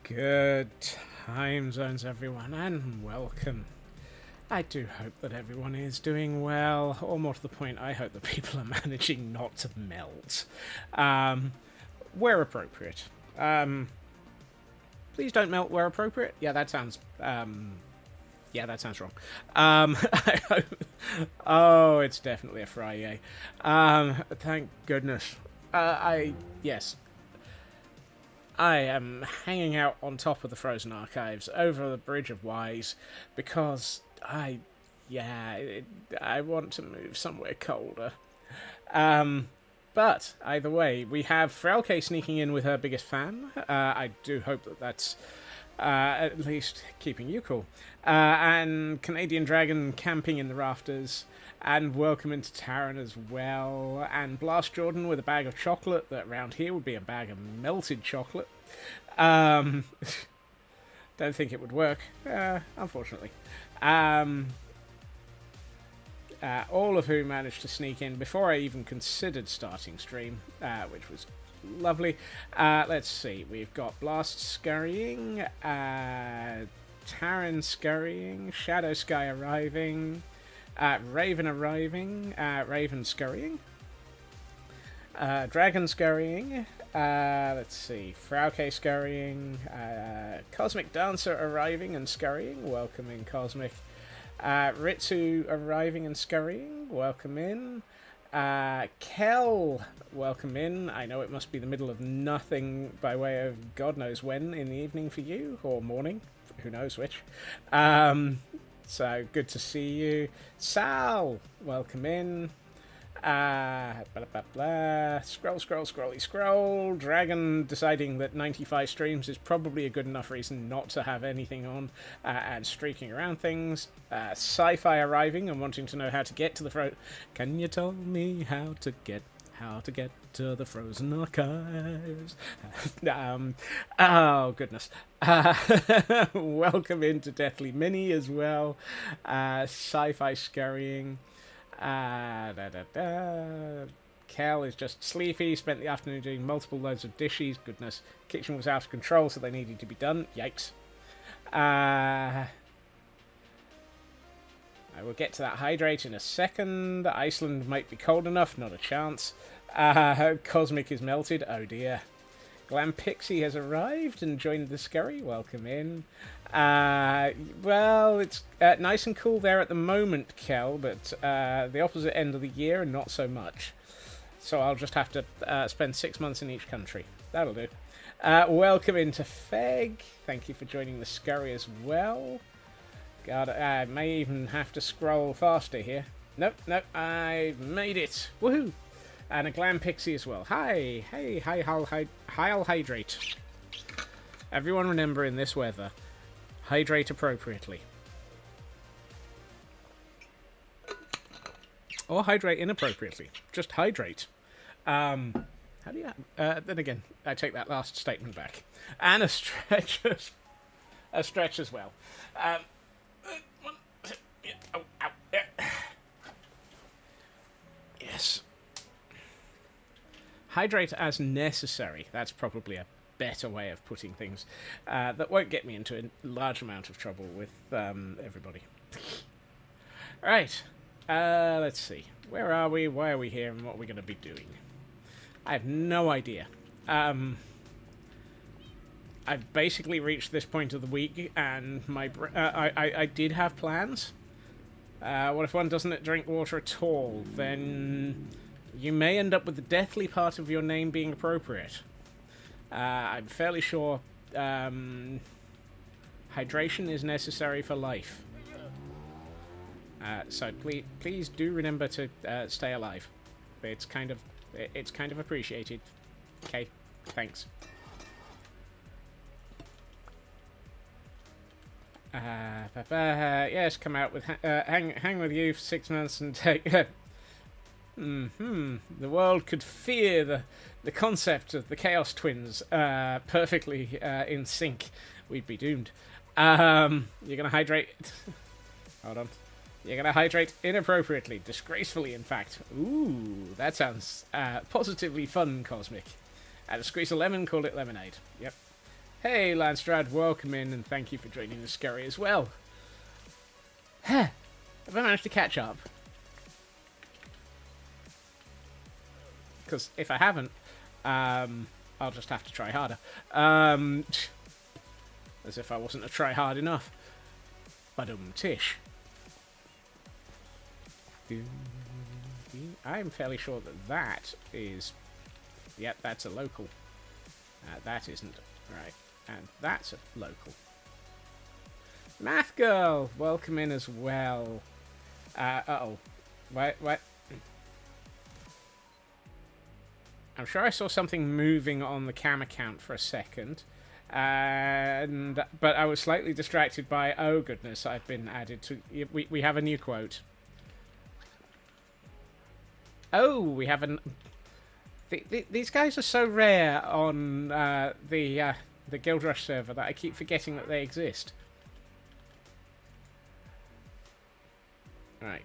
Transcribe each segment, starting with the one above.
Good time zones, everyone, and welcome. I do hope that everyone is doing well, or more to the point, I hope that people are managing not to melt. Where appropriate. Please don't melt where appropriate. Yeah, that sounds wrong. I hope... Oh, it's definitely a Friyay. Thank goodness. Yes. I am hanging out on top of the Frozen Archives over the Bridge of Wise because I want to move somewhere colder. But either way, we have Frauke sneaking in with her biggest fan. I do hope that that's at least keeping you cool. And Canadian Dragon camping in the rafters. And welcome into Taran as well. And Blast Jordan with a bag of chocolate that around here would be a bag of melted chocolate. Don't think it would work, unfortunately. All of whom managed to sneak in before I even considered starting stream, which was lovely. Let's see, we've got Blast scurrying, Taran scurrying, Shadow Sky arriving, Raven arriving, Raven scurrying, Dragon scurrying, let's see, Frauke scurrying, Cosmic Dancer arriving and scurrying, welcome in Cosmic, Ritsu arriving and scurrying, welcome in, Kel, welcome in. I know it must be the middle of nothing by way of God knows when in the evening for you, or morning, who knows which. So good to see you. Sal, welcome in. Scroll. Dragon deciding that 95 streams is probably a good enough reason not to have anything on and streaking around things. Sci-fi arriving and wanting to know how to get to the Can you tell me how to get to the Frozen Archives? Oh, goodness. Welcome into Deathly Mini as well. Sci-fi scurrying. Cal is just sleepy, spent the afternoon doing multiple loads of dishes. Goodness. Kitchen was out of control, so they needed to be done. Yikes. I will get to that hydrate in a second. Iceland might be cold enough, not a chance. Cosmic is melted, oh dear. Glam Pixie has arrived and joined the scurry, welcome in. Well, it's nice and cool there at the moment, Kel, but the opposite end of the year, not so much. So I'll just have to spend 6 months in each country. That'll do. Welcome into Feg. Thank you for joining the scurry as well. God, I may even have to scroll faster here. Nope, I made it. Woohoo! And a Glam Pixie as well. Hi, I'll hydrate. Everyone remember in this weather, hydrate appropriately. Or hydrate inappropriately. Just hydrate. How do you... then again, I take that last statement back. And a stretch as well. Yes. Hydrate as necessary. That's probably a better way of putting things. That won't get me into a large amount of trouble with everybody. Right. Let's see. Where are we? Why are we here? And what are we going to be doing? I have no idea. I've basically reached this point of the week, and I did have plans. What if one doesn't drink water at all? Then you may end up with the deathly part of your name being appropriate. I'm fairly sure hydration is necessary for life. So please do remember to stay alive. It's kind of appreciated. Okay, thanks. Yes, come out with hang with you for 6 months and take. The world could fear the concept of the Chaos Twins perfectly in sync. We'd be doomed. You're gonna hydrate. Hold on. You're gonna hydrate inappropriately, disgracefully, in fact. Ooh, that sounds positively fun, Cosmic. Had a squeeze of lemon, called it lemonade. Yep. Hey, Landstrad, welcome in, and thank you for joining the scurry as well. Have I managed to catch up? Because if I haven't, I'll just have to try harder. As if I wasn't to try hard enough. Tish. I'm fairly sure that is... Yep, that's a local. That isn't. Right. And that's a local. Math Girl! Welcome in as well. Uh-oh. Wait. I'm sure I saw something moving on the cam account for a second. But I was slightly distracted by, oh goodness, I've been added to... We have a new quote. Oh, we have an... These guys are so rare on the Guild Rush server that I keep forgetting that they exist. Right.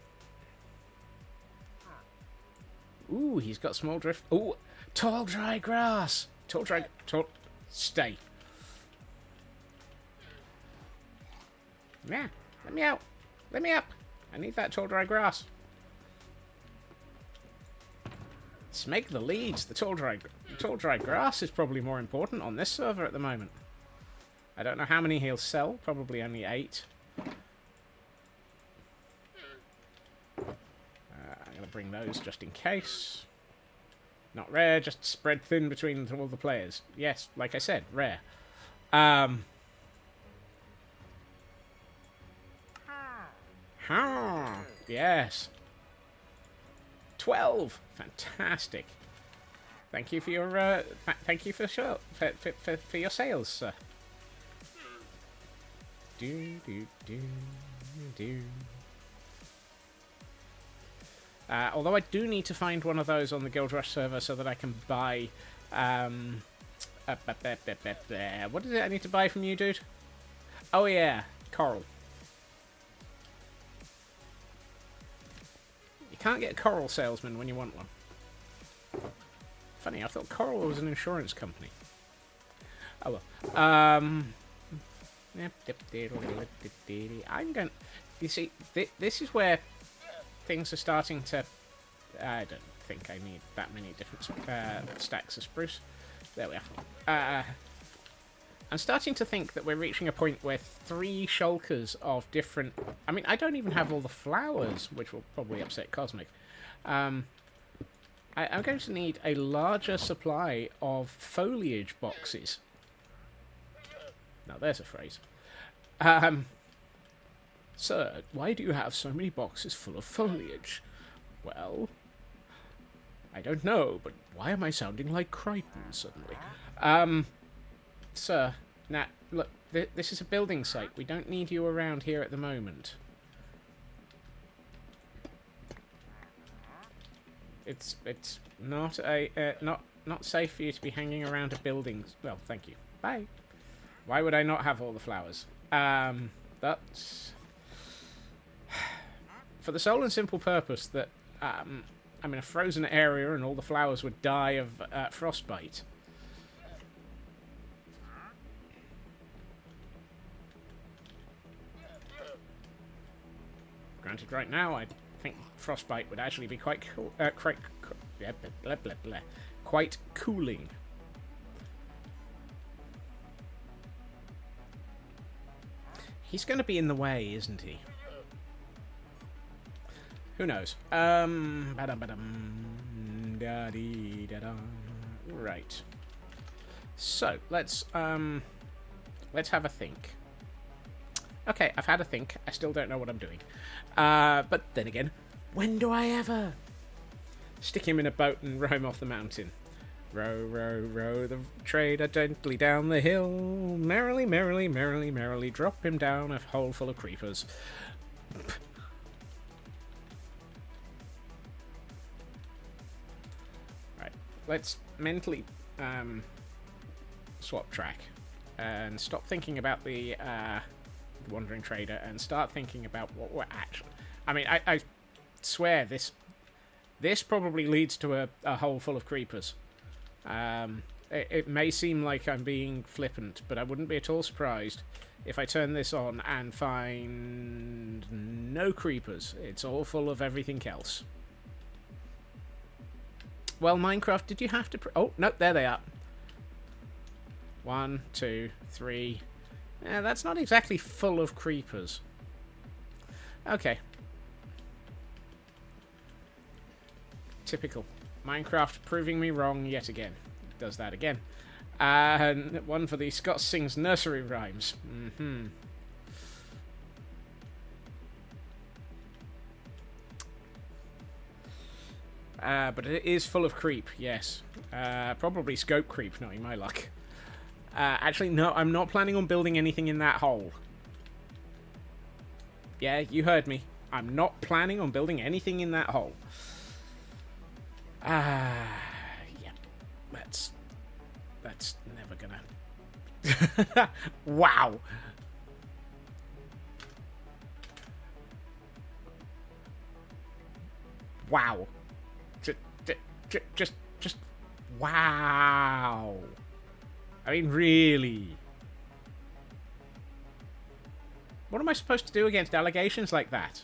Ooh, he's got small drift. Ooh, tall dry grass. Tall. Stay. Yeah, let me out. Let me up. I need that tall dry grass. Smeg the leads. The tall dry grass is probably more important on this server at the moment. I don't know how many he'll sell. Probably only 8. I'm going to bring those just in case. Not rare, just spread thin between all the players. Yes, like I said, rare. Yes. 12. Fantastic. Thank you for your thank you for your sales, sir. Although I do need to find one of those on the Guild Rush server so that I can buy what is it I need to buy from you, dude? Oh yeah, coral. You can't get a coral salesman when you want one. Funny, I thought Coral was an insurance company. Oh well. I'm going... You see, this is where things are starting to... I don't think I need that many different stacks of spruce. There we are. I'm starting to think that we're reaching a point where 3 shulkers of different... I mean, I don't even have all the flowers, which will probably upset Cosmic. I'm going to need a larger supply of foliage boxes. Now, there's a phrase. Sir, why do you have so many boxes full of foliage? Well, I don't know, but why am I sounding like Crichton suddenly? Sir, now, look, this is a building site. We don't need you around here at the moment. It's not not safe for you to be hanging around a building. Well, thank you. Bye. Why would I not have all the flowers? That's for the sole and simple purpose that I'm in a frozen area and all the flowers would die of frostbite. Granted, right now I think frostbite would actually be quite cool, quite cooling. He's going to be in the way, isn't he? Who knows? Right. So let's have a think. Okay, I've had a think. I still don't know what I'm doing. But then again, when do I ever? Stick him in a boat and row him off the mountain. Row, row, row the trader gently down the hill. Merrily, merrily, merrily, merrily, drop him down a hole full of creepers. Right, let's mentally swap track and stop thinking about the wandering trader and start thinking about what we're actually... I mean, I swear this probably leads to a hole full of creepers. it may seem like I'm being flippant, but I wouldn't be at all surprised if I turn this on and find no creepers. It's all full of everything else. Well, Minecraft, did you have to... oh, no, there they are. 1, 2, 3. Yeah, that's not exactly full of creepers. Okay. Typical. Minecraft proving me wrong yet again. Does that again. And one for the Scott Sings nursery rhymes. But it is full of creep, yes. Probably scope creep, knowing my luck. Actually, no, I'm not planning on building anything in that hole. Yeah, you heard me. I'm not planning on building anything in that hole. Yeah. That's never gonna... Wow. Wow. Just... Wow. I mean, really. What am I supposed to do against allegations like that?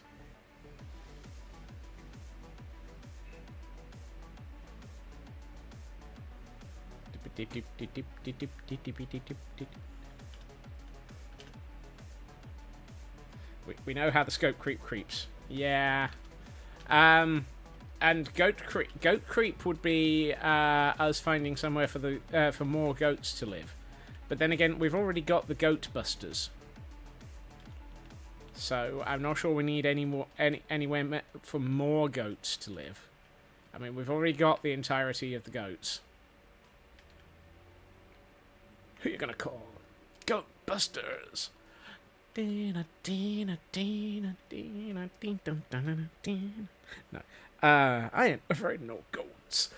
We know how the scope creep creeps. Yeah. And goat creep would be us finding somewhere for the for more goats to live. But then again, we've already got the goat busters. So I'm not sure we need anywhere for more goats to live. I mean, we've already got the entirety of the goats. Who are you gonna call? Goat busters. No. I ain't afraid of no goats.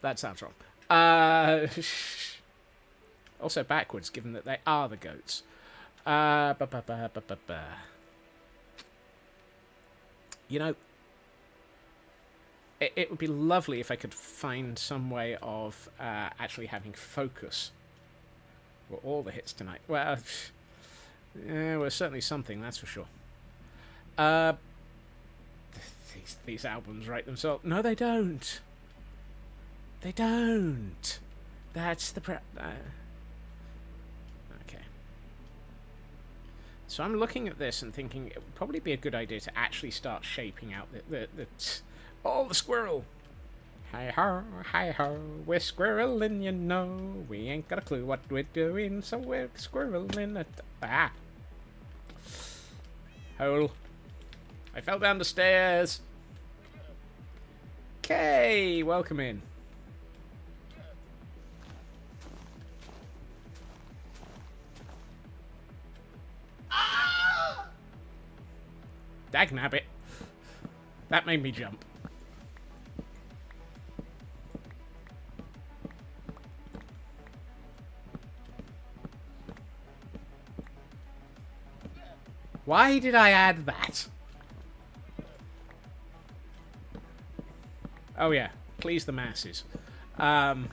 That sounds wrong. Also backwards, given that they are the goats. You know, it would be lovely if I could find some way of actually having focus for all the hits tonight. Well, well, certainly something, that's for sure. These albums write themselves. No, they don't. They don't. That's the okay. So I'm looking at this and thinking it would probably be a good idea to actually start shaping out the squirrel. Hi ho, we're squirreling, you know. We ain't got a clue what we're doing, so we're squirreling at hole. I fell down the stairs. Okay, welcome in. Dagnabbit. That made me jump. Why did I add that? Oh yeah, please the masses. And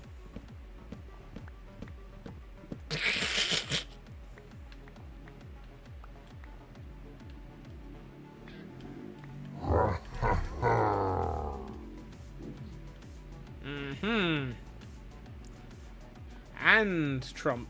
Trump.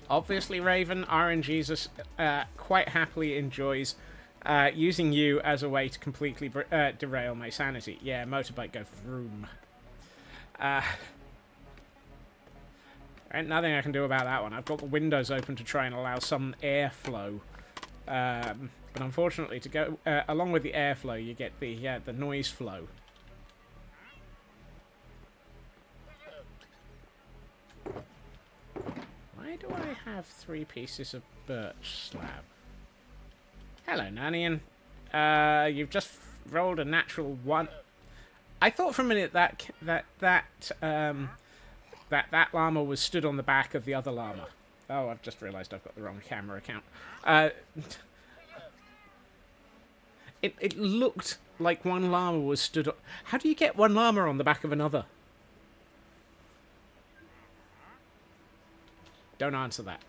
Obviously, Raven, RNGesus quite happily enjoys using you as a way to completely derail my sanity. Yeah, motorbike go vroom. Ain't nothing I can do about that one. I've got the windows open to try and allow some airflow. But unfortunately, to go along with the airflow, you get the noise flow. Why do I have 3 pieces of birch slab? Hello, Nanian. You've just rolled a natural 1. I thought for a minute that llama was stood on the back of the other llama. Oh, I've just realised I've got the wrong camera account. It looked like one llama was stood on... How do you get one llama on the back of another? Don't answer that.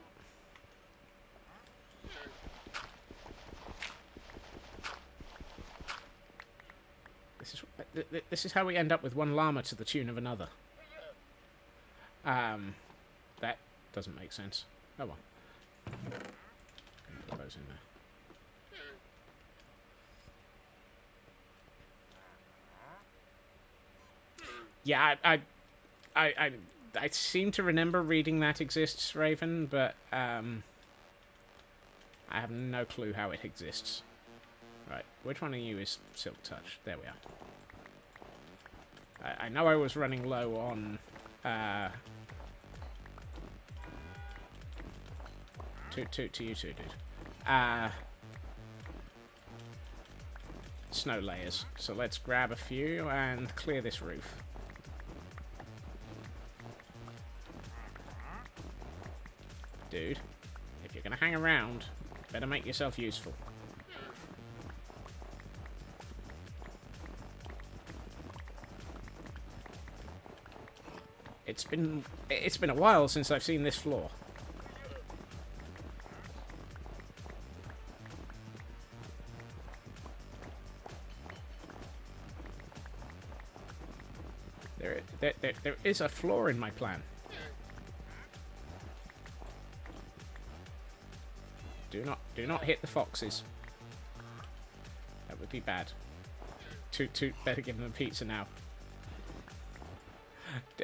This is how we end up with one llama to the tune of another. That doesn't make sense. Oh well. Put those in there. Yeah, I seem to remember reading that exists, Raven, but I have no clue how it exists. Right, which one of you is Silk Touch? There we are. I know I was running low on to you two, dude. Snow layers. So let's grab a few and clear this roof. Dude, if you're gonna hang around, better make yourself useful. It's been a while since I've seen this floor. There is a flaw in my plan. Do not hit the foxes. That would be bad. Toot better give them a pizza now.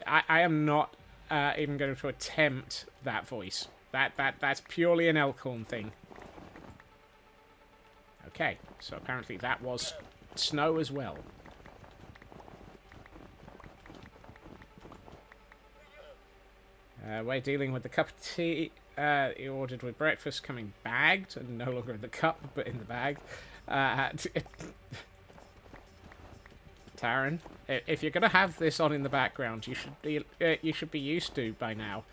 I am not even going to attempt that voice. That's purely an Elkhorn thing. Okay, so apparently that was snow as well. We're dealing with the cup of tea you ordered with breakfast coming bagged, and no longer in the cup, but in the bag. Taryn, if you're going to have this on in the background, you should be used to by now.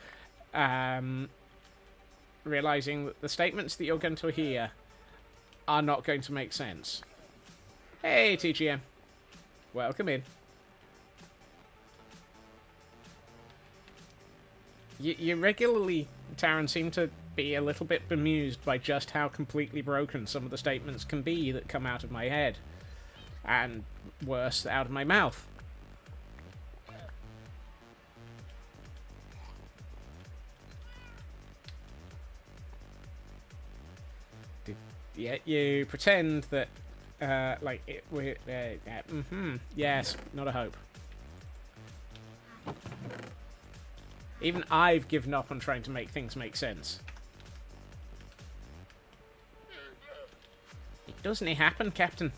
Realizing that the statements that you're going to hear are not going to make sense. Hey, TGM. Welcome in. You regularly, Taryn, seem to be a little bit bemused by just how completely broken some of the statements can be that come out of my head. And worse, out of my mouth. Yet you pretend that, like, yes, not a hope. Even I've given up on trying to make things make sense. It doesn't happen, Captain.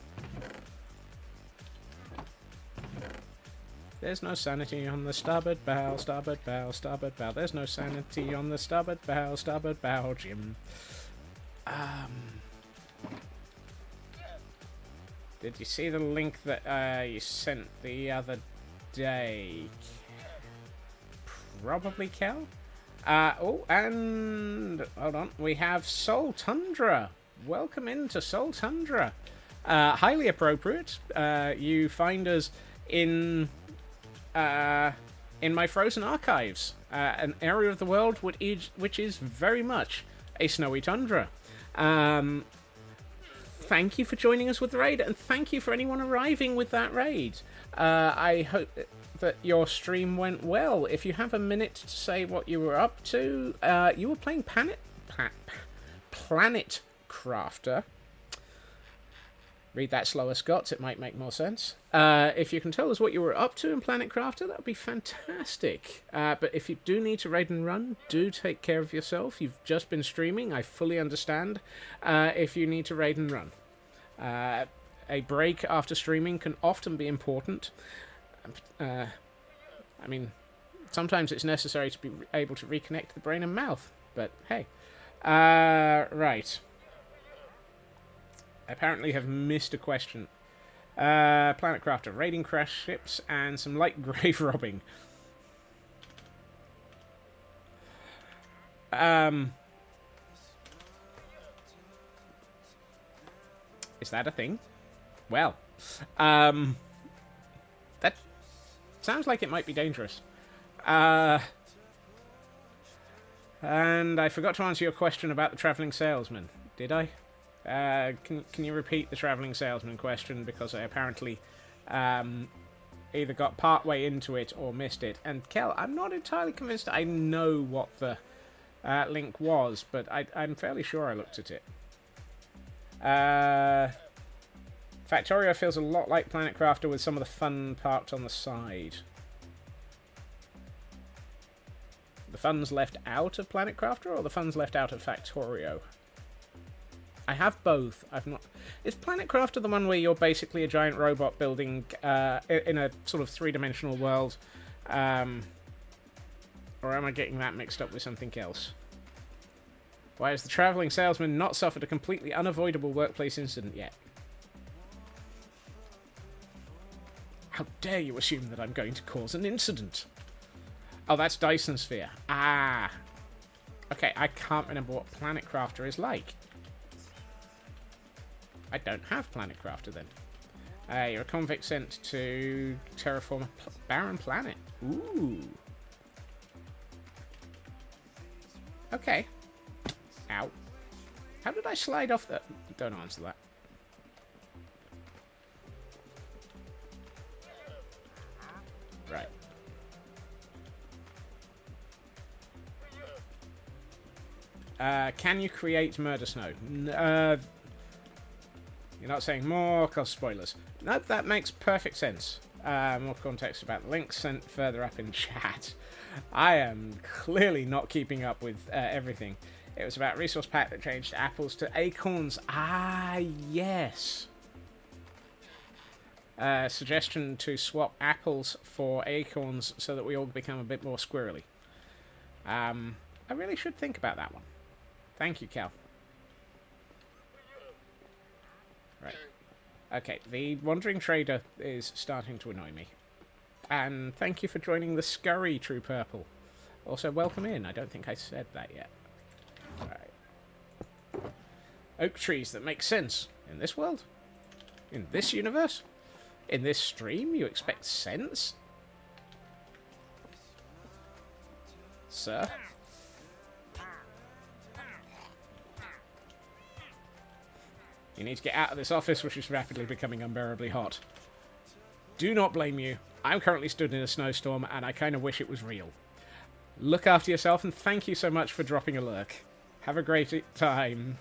There's no sanity on the starboard bow, starboard bow, starboard bow. There's no sanity on the starboard bow, Jim. Did you see the link that you sent the other day? Probably Kel. Oh, and hold on, we have Soul Tundra. Welcome into Soul Tundra. Highly appropriate. You find us in my frozen archives, an area of the world which is very much a snowy tundra. Thank you for joining us with the raid, and thank you for anyone arriving with that raid. I hope that your stream went well. If you have a minute to say what you were up to, you were playing Planet Crafter. Read that slower, Scott. It might make more sense. If you can tell us what you were up to in Planet Crafter, that would be fantastic. But if you do need to raid and run, do take care of yourself. You've just been streaming. I fully understand if you need to raid and run. A break after streaming can often be important. I mean, sometimes it's necessary to be able to reconnect the brain and mouth. But hey. Right. I apparently have missed a question. Planet crafter, raiding crash ships, and some light grave robbing. Is that a thing? Well, that sounds like it might be dangerous. And I forgot to answer your question about the travelling salesman. Did I? Can you repeat the travelling salesman question? Because I apparently either got part way into it or missed it. And Kel, I'm not entirely convinced I know what the link was, but I'm fairly sure I looked at it. Factorio feels a lot like Planet Crafter with some of the fun parked on the side. The fun's left out of Planet Crafter or the fun's left out of Factorio? I have both. I've not. Is Planet Crafter the one where you're basically a giant robot building in a sort of three-dimensional world? Or am I getting that mixed up with something else? Why has the travelling salesman not suffered a completely unavoidable workplace incident yet? How dare you assume that I'm going to cause an incident? Oh, that's Dyson Sphere. Ah. Okay, I can't remember what Planet Crafter is like. I don't have Planet Crafter then. You're a convict sent to terraform a barren planet. Ooh. Okay. Ow. How did I slide off that? Don't answer that. Right. Can you create murder snow? You're not saying more, cause spoilers. No, that makes perfect sense. More context about the links sent further up in chat. I am clearly not keeping up with everything. It was about resource pack that changed apples to acorns. Ah, yes. Suggestion to swap apples for acorns so that we all become a bit more squirrely. I really should think about that one. Thank you, Cal. Right. Okay, the Wandering Trader is starting to annoy me. And thank you for joining the Scurry, True Purple. Also, welcome in. I don't think I said that yet. Alright. Oak trees that make sense. In this world? In this universe? In this stream? You expect sense? Sir? You need to get out of this office, which is rapidly becoming unbearably hot. Do not blame you. I'm currently stood in a snowstorm, and I kind of wish it was real. Look after yourself, and thank you so much for dropping a lurk. Have a great time.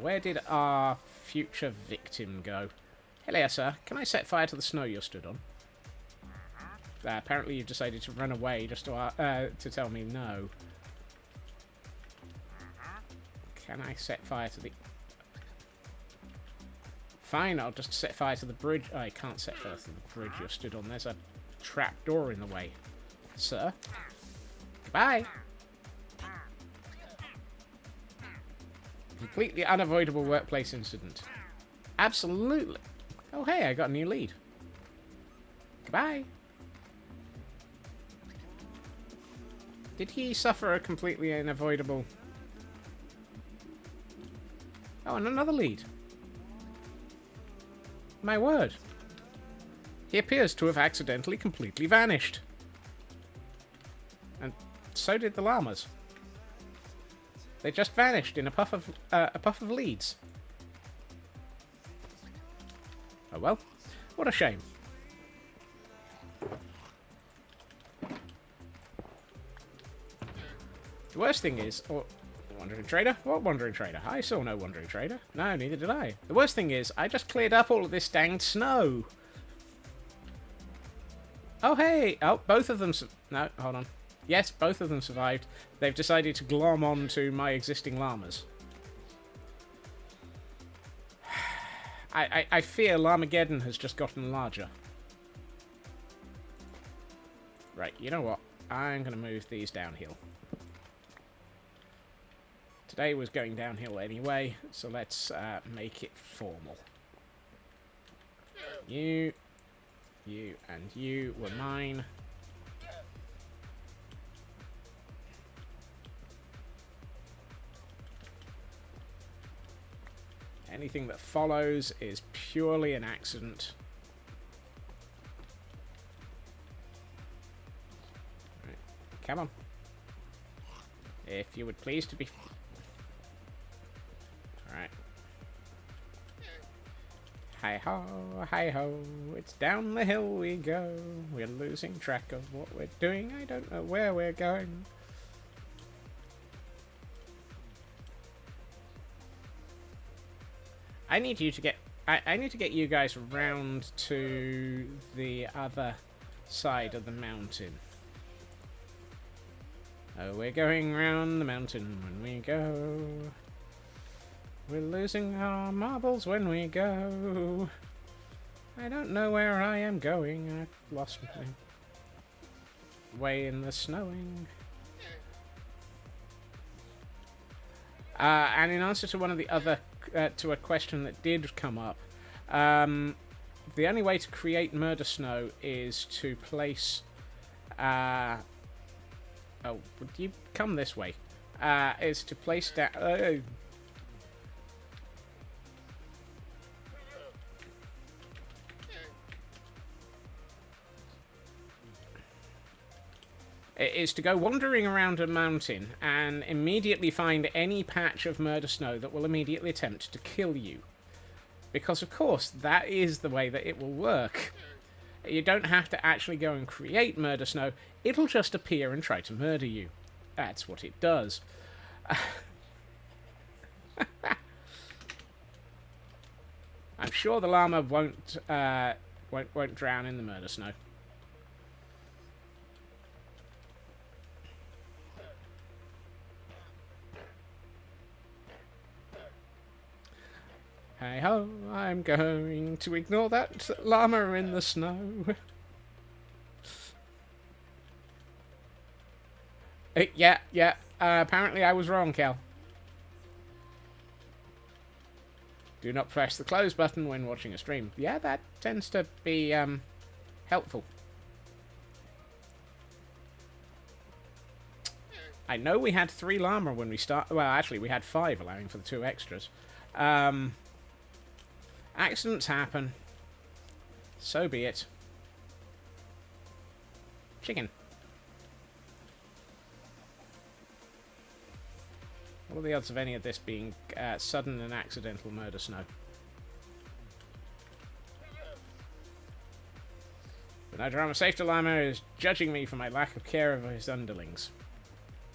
Where did our future victim go? Hello, sir. Can I set fire to the snow you're stood on? Apparently you've decided to run away just to tell me no. Can I set fire to the... Fine, I'll just set fire to the bridge. Oh, I can't set fire to the bridge you're stood on. There's a trap door in the way. Sir? Goodbye. Completely unavoidable workplace incident. Absolutely. Oh, hey, I got a new lead. Goodbye. Did he suffer a completely unavoidable... Oh, and another lead. My word. He appears to have accidentally completely vanished. And so did the llamas. They just vanished in a puff of leads. Oh well. What a shame. The worst thing is... Wandering Trader? What Wandering Trader? I saw no Wandering Trader. No, neither did I. The worst thing is, I just cleared up all of this danged snow. Oh, hey! Oh, both of them... No, hold on. Yes, both of them survived. They've decided to glom on to my existing llamas. I fear Llamageddon has just gotten larger. Right, you know what? I'm going to move these downhill. today was going downhill anyway, so let's make it formal. You, and you were mine. Anything that follows is purely an accident. Right. Come on. If you would please to be... Alright. Hi-ho, hi-ho, it's down the hill we go. We're losing track of what we're doing. I don't know where we're going. I need you to get... I need to get you guys round to the other side of the mountain. Oh, we're going round the mountain when we go. We're losing our marbles when we go. I don't know where I am going. I've lost my way in the snowing. And in answer to one of the other... to a question that did come up, the only way to create murder snow is to place... oh, would you come this way? Is to place down... is to go wandering around a mountain and immediately find any patch of murder snow that will immediately attempt to kill you. Because, of course, that is the way that it will work. You don't have to actually go and create murder snow. It'll just appear and try to murder you. That's what it does. I'm sure the llama won't drown in the murder snow. Hey ho, I'm going to ignore that llama in the snow. Yeah. Apparently I was wrong, Cal. Do not press the close button when watching a stream. Yeah, that tends to be helpful. I know we had 3 llama when we started. Well, actually, we had 5, allowing for the 2 extras. Accidents happen. So be it. Chicken. What are the odds of any of this being sudden and accidental murder snow? The no drama safety llama is judging me for my lack of care of his underlings.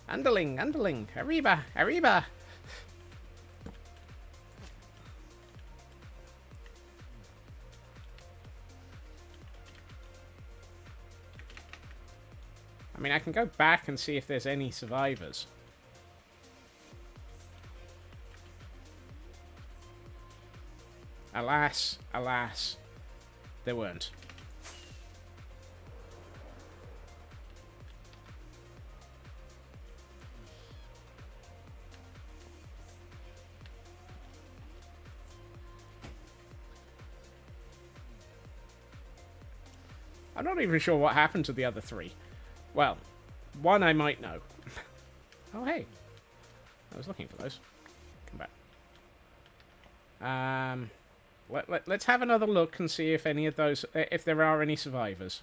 Underling, arriba, arriba! I mean, I can go back and see if there's any survivors. Alas, alas, there weren't. I'm not even sure what happened to the other 3. Well, one I might know. Oh, hey. I was looking for those. Come back. Let's have another look and see if any of those... if there are any survivors.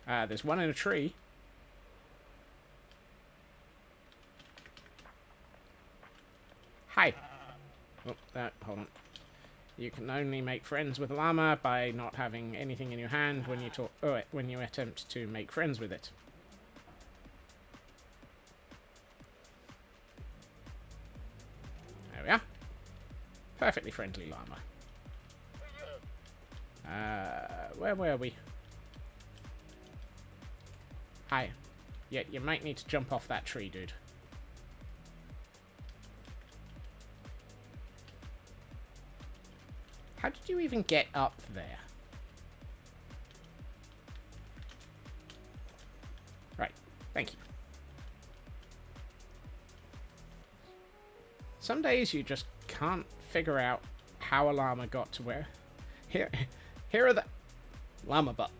There's one in a tree. Hi. Oh, hold on. You can only make friends with a llama by not having anything in your hand when you when you attempt to make friends with it. There we are. Perfectly friendly llama. Where were we? Hi. Yeah, you might need to jump off that tree, dude. How did you even get up there? Right. Thank you. Some days you just can't figure out how a llama got to where. Here are the... Llama butt.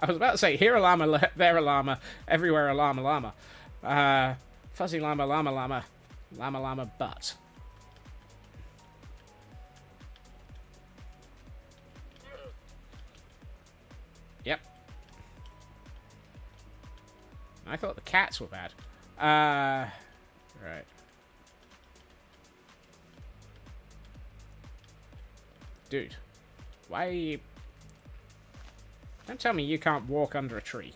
I was about to say, here a llama, there a llama, everywhere a llama llama. Fuzzy llama, llama llama, llama llama butt. Yep. I thought the cats were bad. Right. Dude, why... Don't tell me you can't walk under a tree.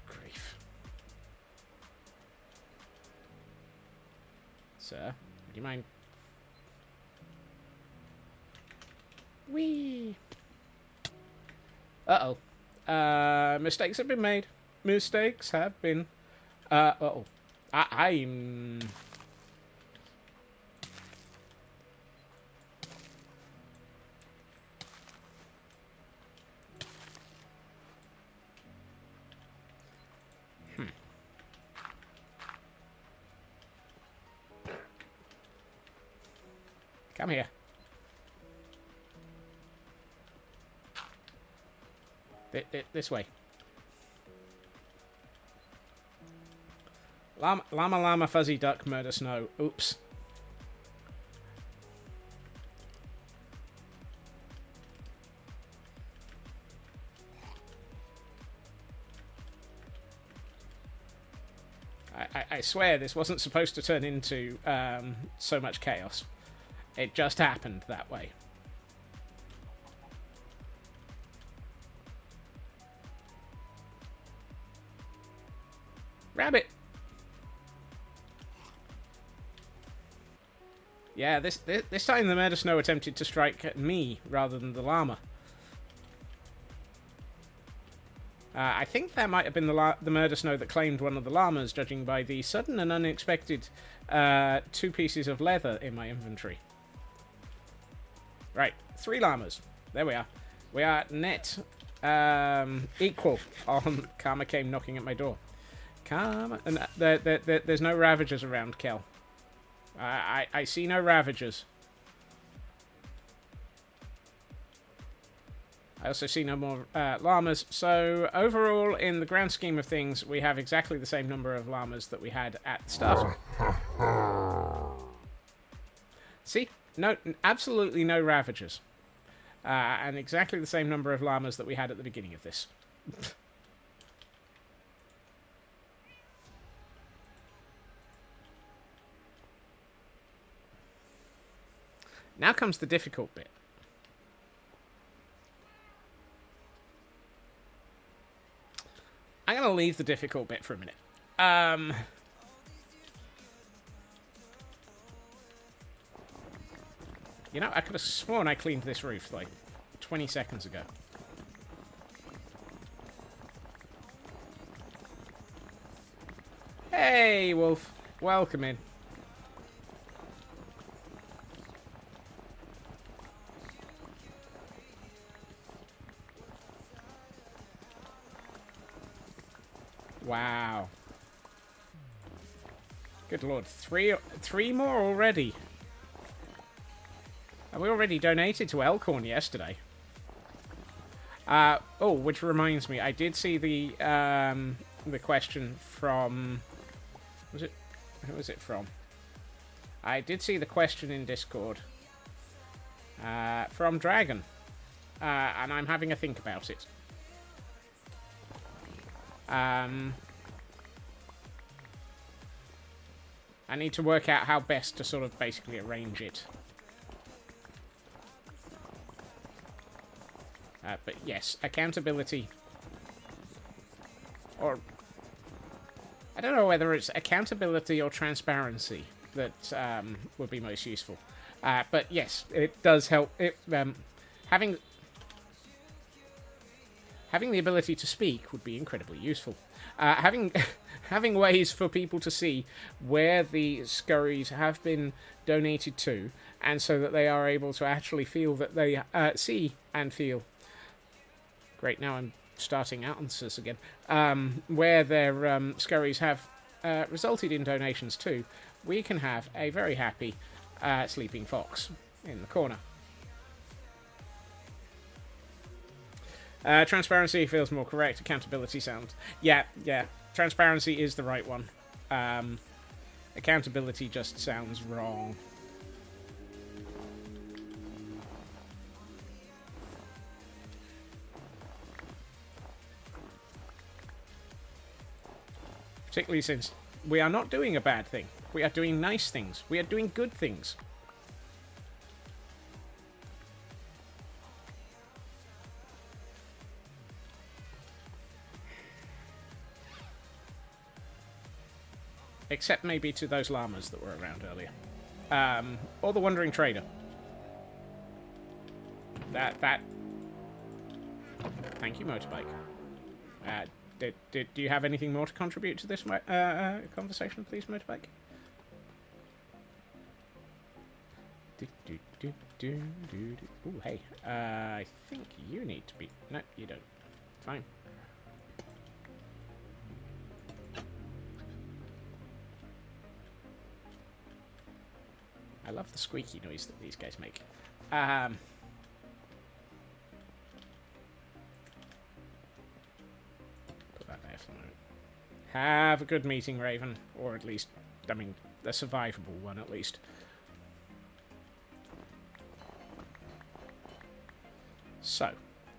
Grief. Sir, would you mind... Whee! Uh-oh. Mistakes have been made. Mistakes have been... uh-oh. I'm... Come here. This way. Llama, llama, fuzzy duck, murder snow. Oops. I swear this wasn't supposed to turn into so much chaos. It just happened that way. Rabbit! Yeah, this time the murder snow attempted to strike at me rather than the llama. I think that might have been the murder snow that claimed one of the llamas, judging by the sudden and unexpected 2 pieces of leather in my inventory. Right, 3 llamas. There we are. We are net equal on Karma came knocking at my door. Karma... And there's no Ravagers around, Kel. I see no Ravagers. I also see no more llamas. So, overall, in the grand scheme of things, we have exactly the same number of llamas that we had at the start. See? No, absolutely no Ravagers. And exactly the same number of llamas that we had at the beginning of this. Now comes the difficult bit. I'm going to leave the difficult bit for a minute. You know, I could have sworn I cleaned this roof, like, 20 seconds ago. Hey, Wolf. Welcome in. Wow. Good lord. Three more already. We already donated to Elkhorn yesterday. Oh, which reminds me, I did see the question from... Who was it from? I did see the question in Discord. From Dragon. And I'm having a think about it. I need to work out how best to sort of basically arrange it. But yes, accountability. Or... I don't know whether it's accountability or transparency that would be most useful. But yes, it does help. Having the ability to speak would be incredibly useful. Having ways for people to see where the scurries have been donated to, and so that they are able to actually feel that they see and feel. Great, now I'm starting answers again. Where their scurries have resulted in donations too, we can have a very happy sleeping fox in the corner. Transparency feels more correct. Accountability sounds... Yeah. Transparency is the right one. Accountability just sounds wrong. Particularly since we are not doing a bad thing. We are doing nice things. We are doing good things. Except maybe to those llamas that were around earlier. Or the Wandering Trader. That... Thank you, Motorbike. Do you have anything more to contribute to this conversation, please, Motorbike? Ooh, hey. I think you need to be... No, you don't. Fine. I love the squeaky noise that these guys make. Put that there for a moment. Have a good meeting, Raven. Or at least, I mean, a survivable one at least. So,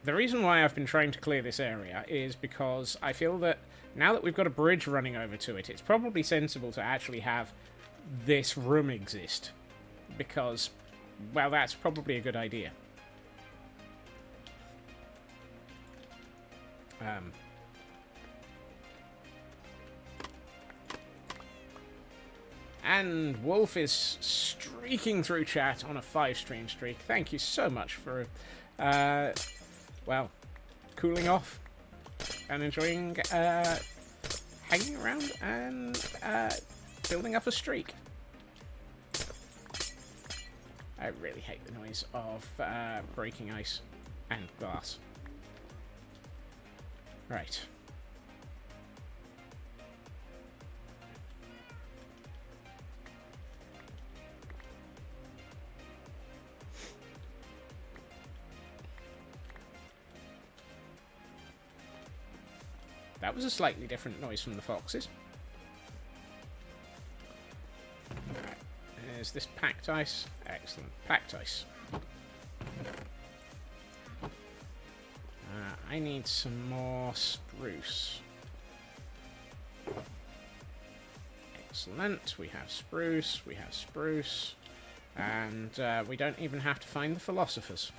the reason why I've been trying to clear this area is because I feel that now that we've got a bridge running over to it, it's probably sensible to actually have this room exist. Because, well, that's probably a good idea. And Wolf is streaking through chat on a 5-stream streak. Thank you so much for, well, cooling off and enjoying hanging around and building up a streak. I really hate the noise of breaking ice and glass. Right. That was a slightly different noise from the foxes. Alright. Is this packed ice? Excellent. Packed ice. I need some more spruce. Excellent. We have spruce. We have spruce. And we don't even have to find the philosophers.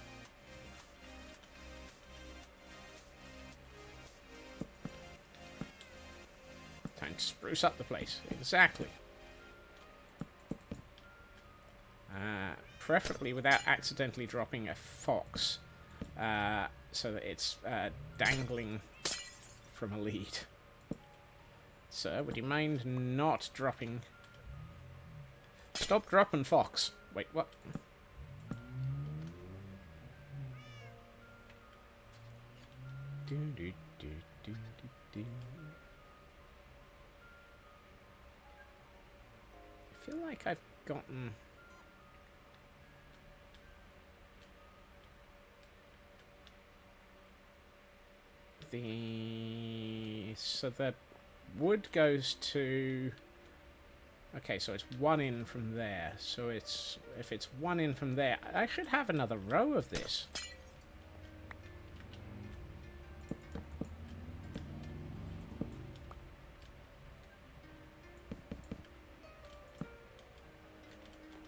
Time to spruce up the place. Exactly. Preferably without accidentally dropping a fox, so that it's dangling from a lead. Sir, would you mind not dropping... Stop dropping fox. Wait, what? I feel like I've gotten... So the wood goes to... Okay, so it's one in from there. So it's... If it's one in from there, I should have another row of this.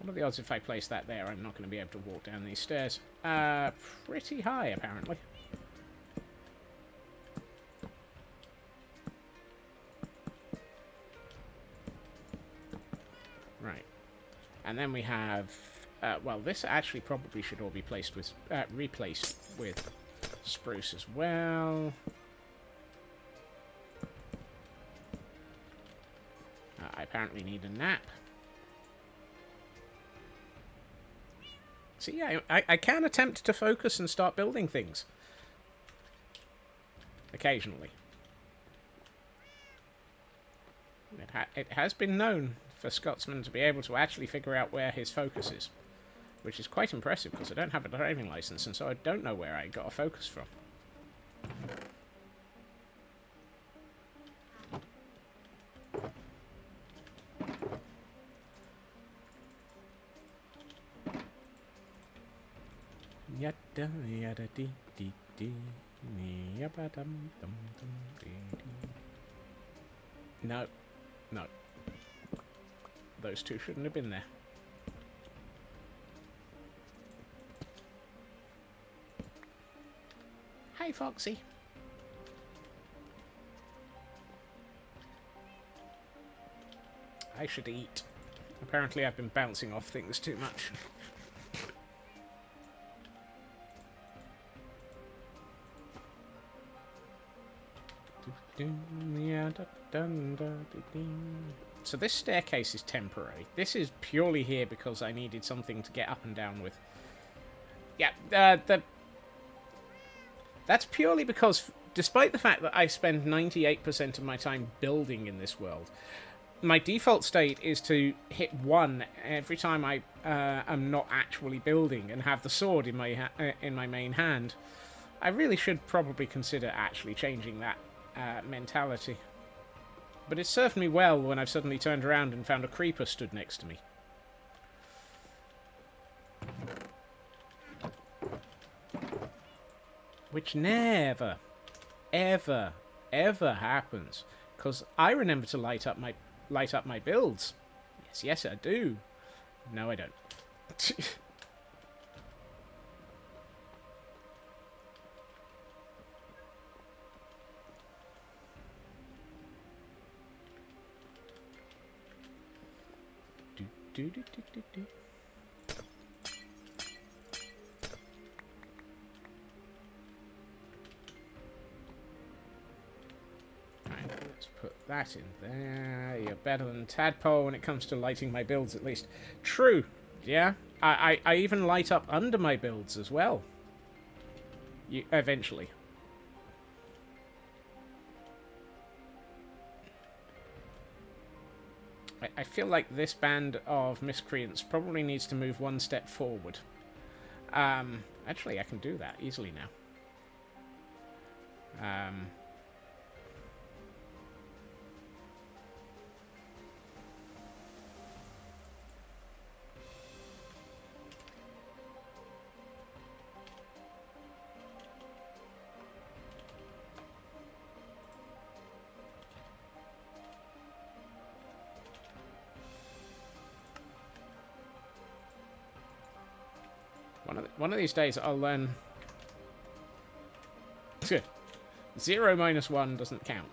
What are the odds if I place that there, I'm not going to be able to walk down these stairs? Pretty high, apparently. Right. And then we have... well, this actually probably should all be placed with, replaced with spruce as well. I apparently need a nap. See, I can attempt to focus and start building things. Occasionally. It has been known for Scotsman to be able to actually figure out where his focus is, which is quite impressive because I don't have a driving license, and so I don't know where I got a focus from. Yada yada dee dee dee. Yabba dum dum dum dee dee. No, no. Those two shouldn't have been there. Hey, Foxy. I should eat. Apparently I've been bouncing off things too much. So this staircase is temporary. This is purely here because I needed something to get up and down with. Yeah, that's purely because, despite the fact that I spend 98% of my time building in this world, my default state is to hit 1 every time I am not actually building and have the sword in my main hand. I really should probably consider actually changing that mentality. But it served me well when I've suddenly turned around and found a creeper stood next to me. Which never, ever, ever happens. Because I remember to light up my builds. Yes, I do. No, I don't. Right, let's put that in there. You're better than Tadpole when it comes to lighting my builds, at least. True. Yeah. I even light up under my builds as well. Eventually. I feel like this band of miscreants probably needs to move 1 step forward. Actually, I can do that easily now. One of these days I'll learn... 0 minus 1 doesn't count.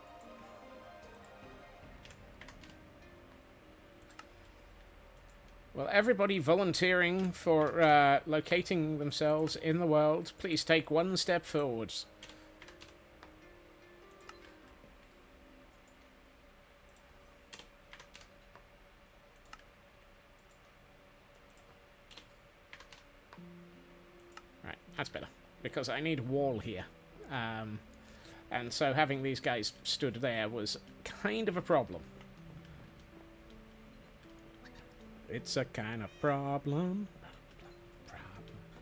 Well, everybody volunteering for locating themselves in the world, please take 1 step forwards. Right, that's better. Because I need a wall here. And so having these guys stood there was kind of a problem. It's a kind of problem.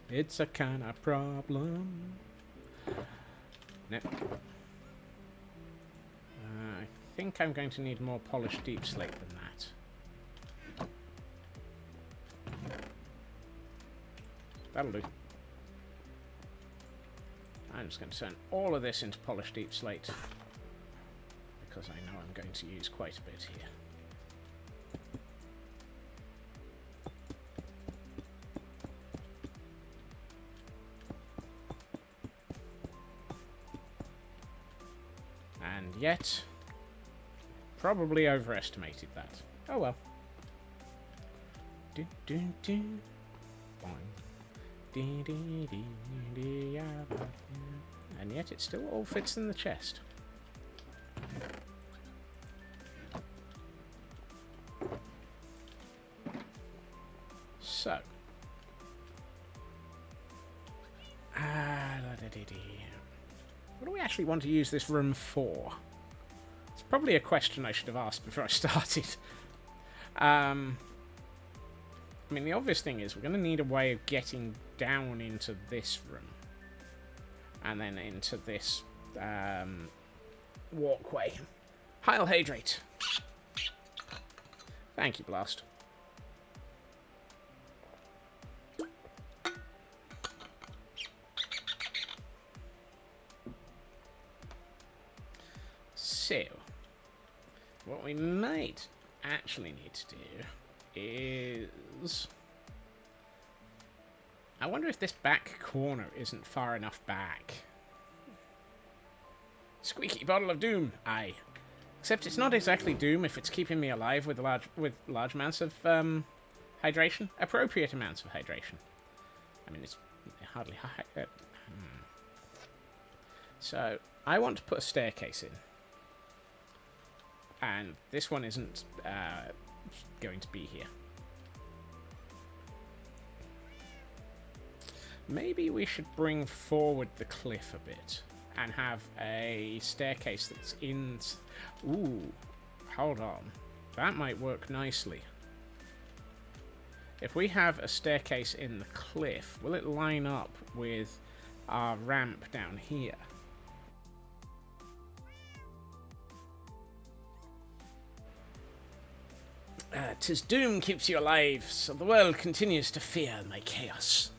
It's a kind of problem. No. I think I'm going to need more polished deep slate than that. That'll do. I'm just going to turn all of this into polished deep slate, because I know I'm going to use quite a bit here. And yet, probably overestimated that. Oh well. And yet it still all fits in the chest. So. What do we actually want to use this room for? It's probably a question I should have asked before I started. I mean, the obvious thing is we're going to need a way of getting down into this room. And then into this walkway. Heil Hydrate. Thank you, Blast. So, what we might actually need to do is... I wonder if this back corner isn't far enough back. Squeaky bottle of doom, aye. Except it's not exactly doom if it's keeping me alive with large amounts of hydration. Appropriate amounts of hydration. I mean, it's hardly high. So, I want to put a staircase in. And this one isn't going to be here. Maybe we should bring forward the cliff a bit and have a staircase that's in... Ooh, hold on. That might work nicely. If we have a staircase in the cliff, will it line up with our ramp down here? 'Tis doom keeps you alive, so the world continues to fear my chaos.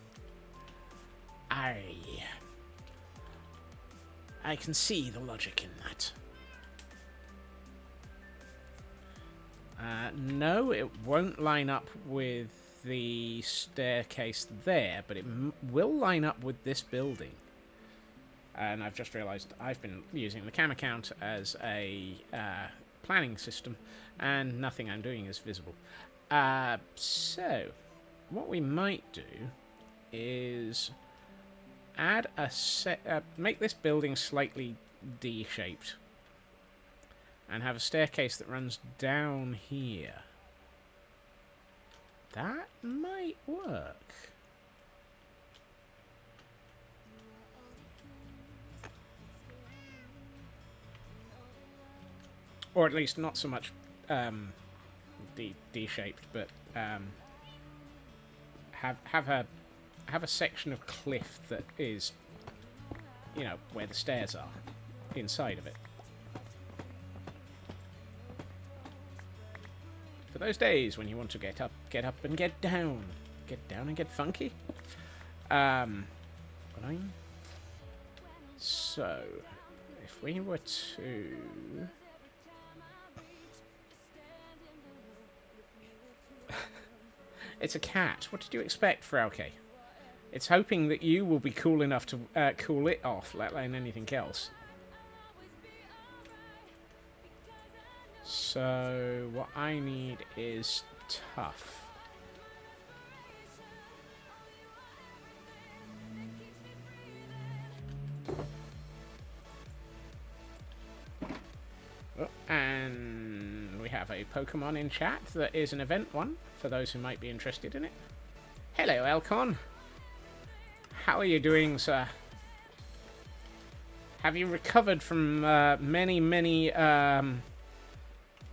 I can see the logic in that. No, it won't line up with the staircase there, but it will line up with this building. And I've just realised I've been using the cam account as a planning system, and nothing I'm doing is visible. So, what we might do is add a make this building slightly D-shaped, and have a staircase that runs down here. That might work. Or at least not so much D-shaped, but have a section of cliff that is, you know, where the stairs are, inside of it. For those days when you want to get up and get down and get funky. So, if we were to... It's a cat. What did you expect, Frauke? It's hoping that you will be cool enough to cool it off, let alone anything else. So, what I need is tough. Oh, and we have a Pokemon in chat that is an event one, for those who might be interested in it. Hello, Elcon. How are you doing, sir? Have you recovered from many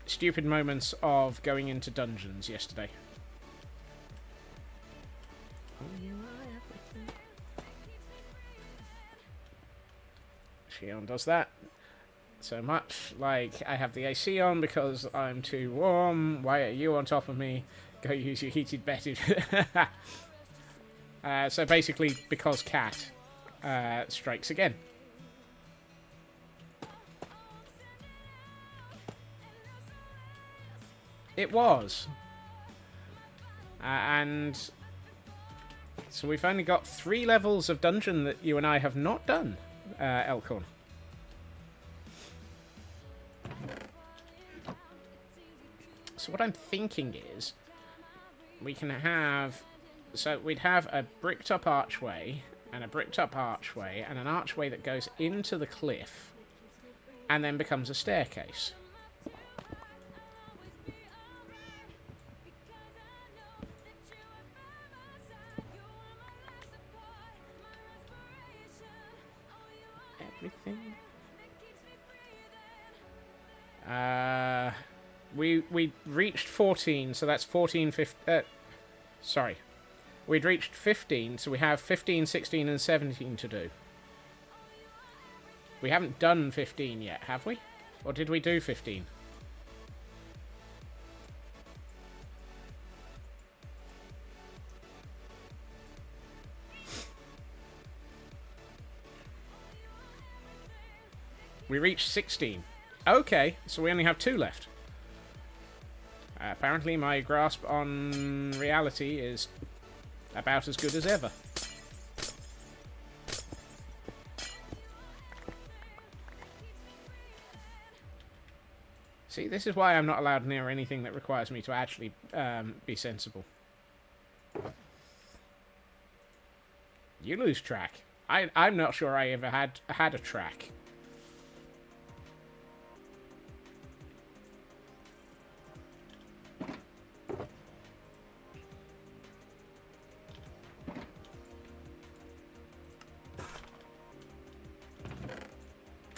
stupid moments of going into dungeons yesterday? Shion does that. So much like I have the AC on because I'm too warm. Why are you on top of me? Go use your heated bedded. So basically, because cat strikes again. It was. And so we've only got 3 levels of dungeon that you and I have not done, Elcorn. So what I'm thinking is we can have... So we'd have a bricked up archway, and a bricked up archway, and an archway that goes into the cliff, and then becomes a staircase. Everything. We reached 14, so that's 14, 15... sorry. We'd reached 15, so we have 15, 16, and 17 to do. We haven't done 15 yet, have we? Or did we do 15? We reached 16. Okay, so we only have 2 left. Apparently my grasp on reality is about as good as ever. See, this is why I'm not allowed near anything that requires me to actually be sensible. You lose track. I'm not sure I ever had a track.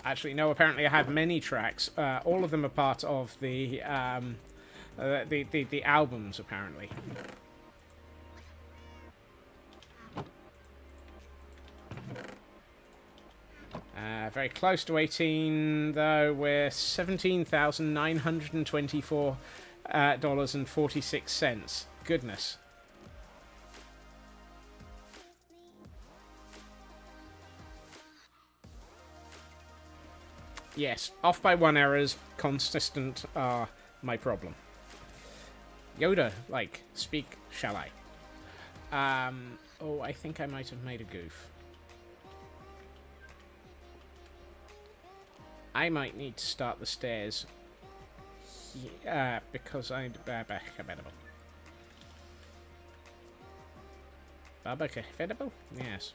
Actually, no, apparently I have many tracks. All of them are part of the albums, apparently. Very close to 18, though. We're $17,924.46. Goodness. Yes, off by 1 errors, consistent are my problem. Yoda, like, speak, shall I? Oh, I think I might have made a goof. I might need to start the stairs because I'm Babakabedable? Yes.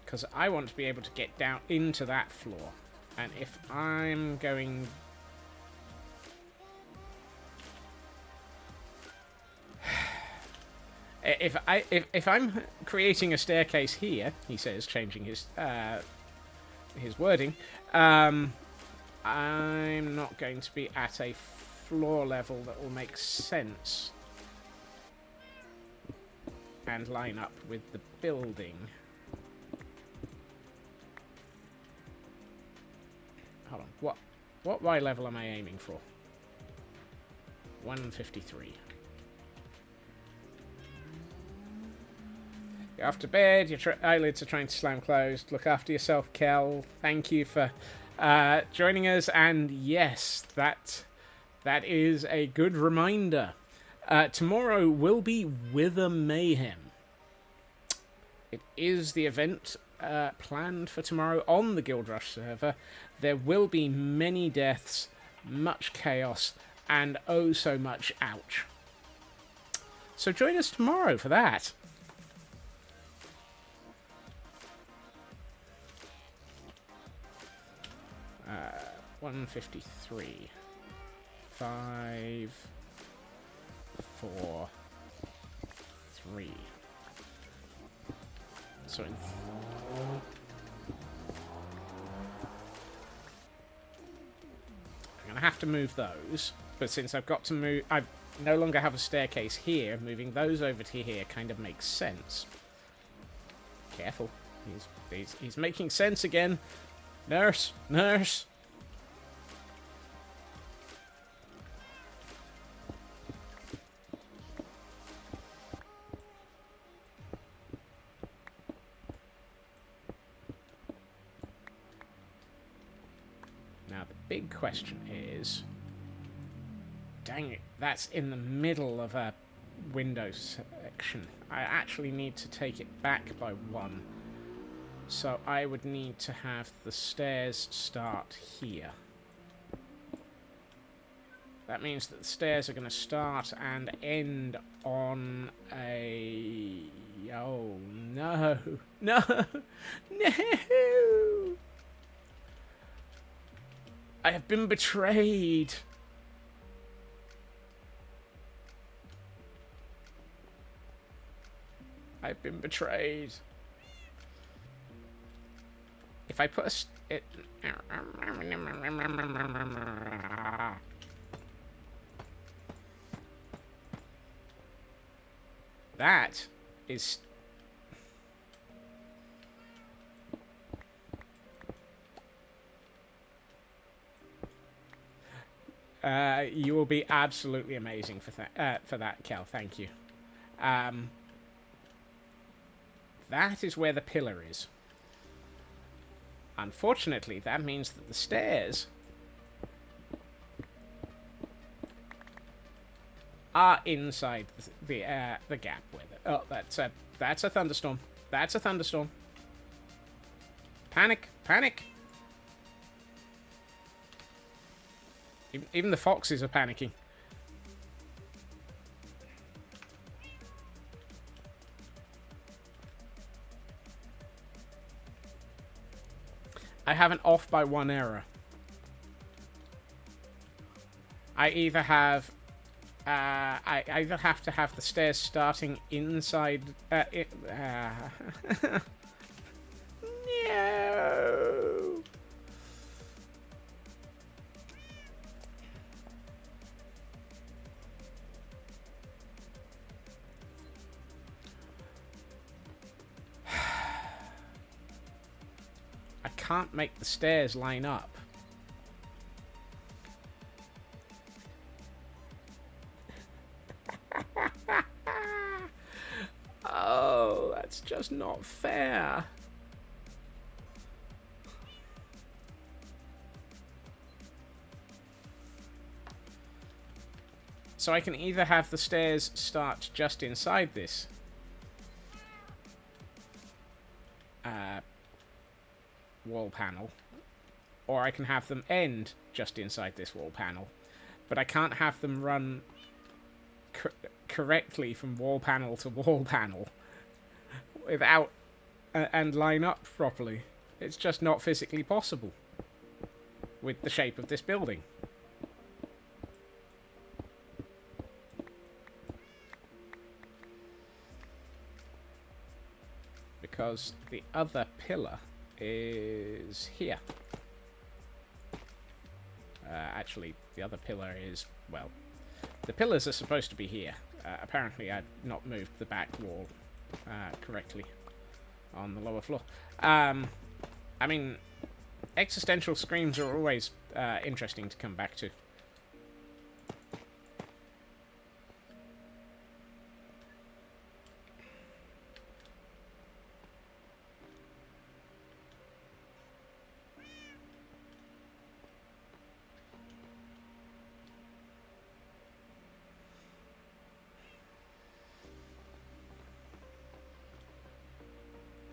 Because I want to be able to get down into that floor. And if I'm going... If I'm creating a staircase here, he says, changing his wording, I'm not going to be at a floor level that will make sense and line up with the building. Hold on. What Y level am I aiming for? 153. Go off to bed. Your eyelids are trying to slam closed. Look after yourself, Kel. Thank you for joining us. And yes, that is a good reminder. Tomorrow will be Wither Mayhem. It is the event planned for tomorrow on the Guild Rush server. There will be many deaths, much chaos, and oh so much ouch. So join us tomorrow for that. Uh, 153. 5, 4, 3. So in I'm going to have to move those, but since I've got to move, I no longer have a staircase here, moving those over to here kind of makes sense. Careful. He's making sense again. Nurse! Nurse! Now the big question is... Dang it, that's in the middle of a window section. I actually need to take it back by 1. So I would need to have the stairs start here. That means that the stairs are going to start and end on a... Oh, no. No! No! I have been betrayed. I've been betrayed. If I put a... That is... you will be absolutely amazing for that, Kel. Thank you. That is where the pillar is. Unfortunately, that means that the stairs are inside the gap with it. Oh, that's a thunderstorm. That's a thunderstorm. Panic! Panic! Even the foxes are panicking. I have an off by 1 error. I either have to have the stairs starting inside. No. I can't make the stairs line up. Oh, that's just not fair. So I can either have the stairs start just inside this wall panel, or I can have them end just inside this wall panel, but I can't have them run correctly from wall panel to wall panel without and line up properly. It's just not physically possible with the shape of this building. Because the other pillar is here. Actually, the other pillar is, well, the pillars are supposed to be here. Apparently, I've not moved the back wall correctly on the lower floor. I mean, existential screams are always interesting to come back to.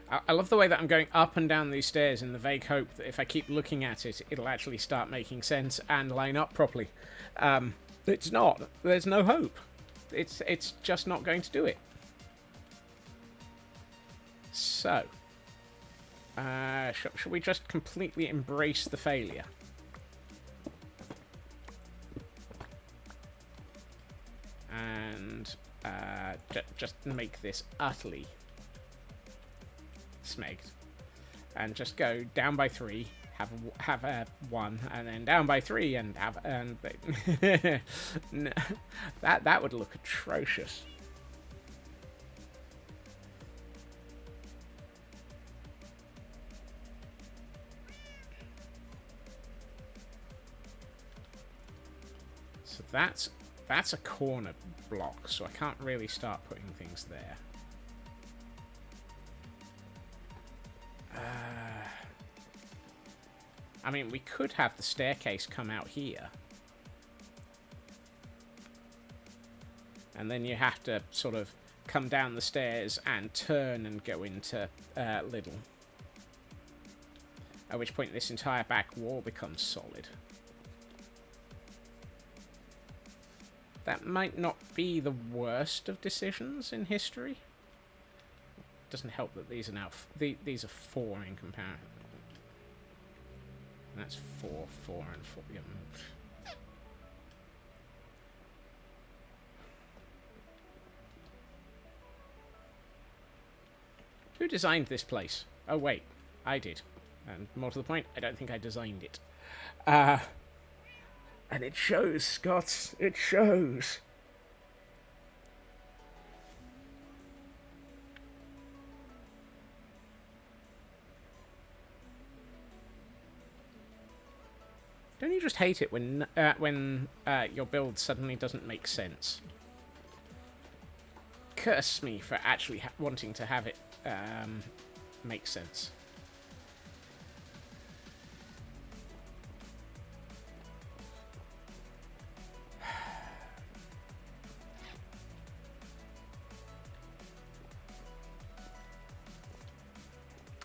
I love the way that I'm going up and down these stairs in the vague hope that if I keep looking at it, it'll actually start making sense and line up properly. It's not. There's no hope. It's just not going to do it. So, should we just completely embrace the failure? And just make this utterly smegged, and just go down by 3, have a 1, and then down by 3, and have no, that would look atrocious. So that's a corner block, so I can't really start putting things there. I mean, we could have the staircase come out here. And then you have to sort of come down the stairs and turn and go into Lidl. At which point this entire back wall becomes solid. That might not be the worst of decisions in history. Doesn't help that these are now these are 4 in comparison. That's 4, 4, and 4. Yeah. Who designed this place? Oh wait, I did. And more to the point, I don't think I designed it. And it shows, Scott. It shows. just hate it when your build suddenly doesn't make sense. Curse me for actually wanting to have it make sense.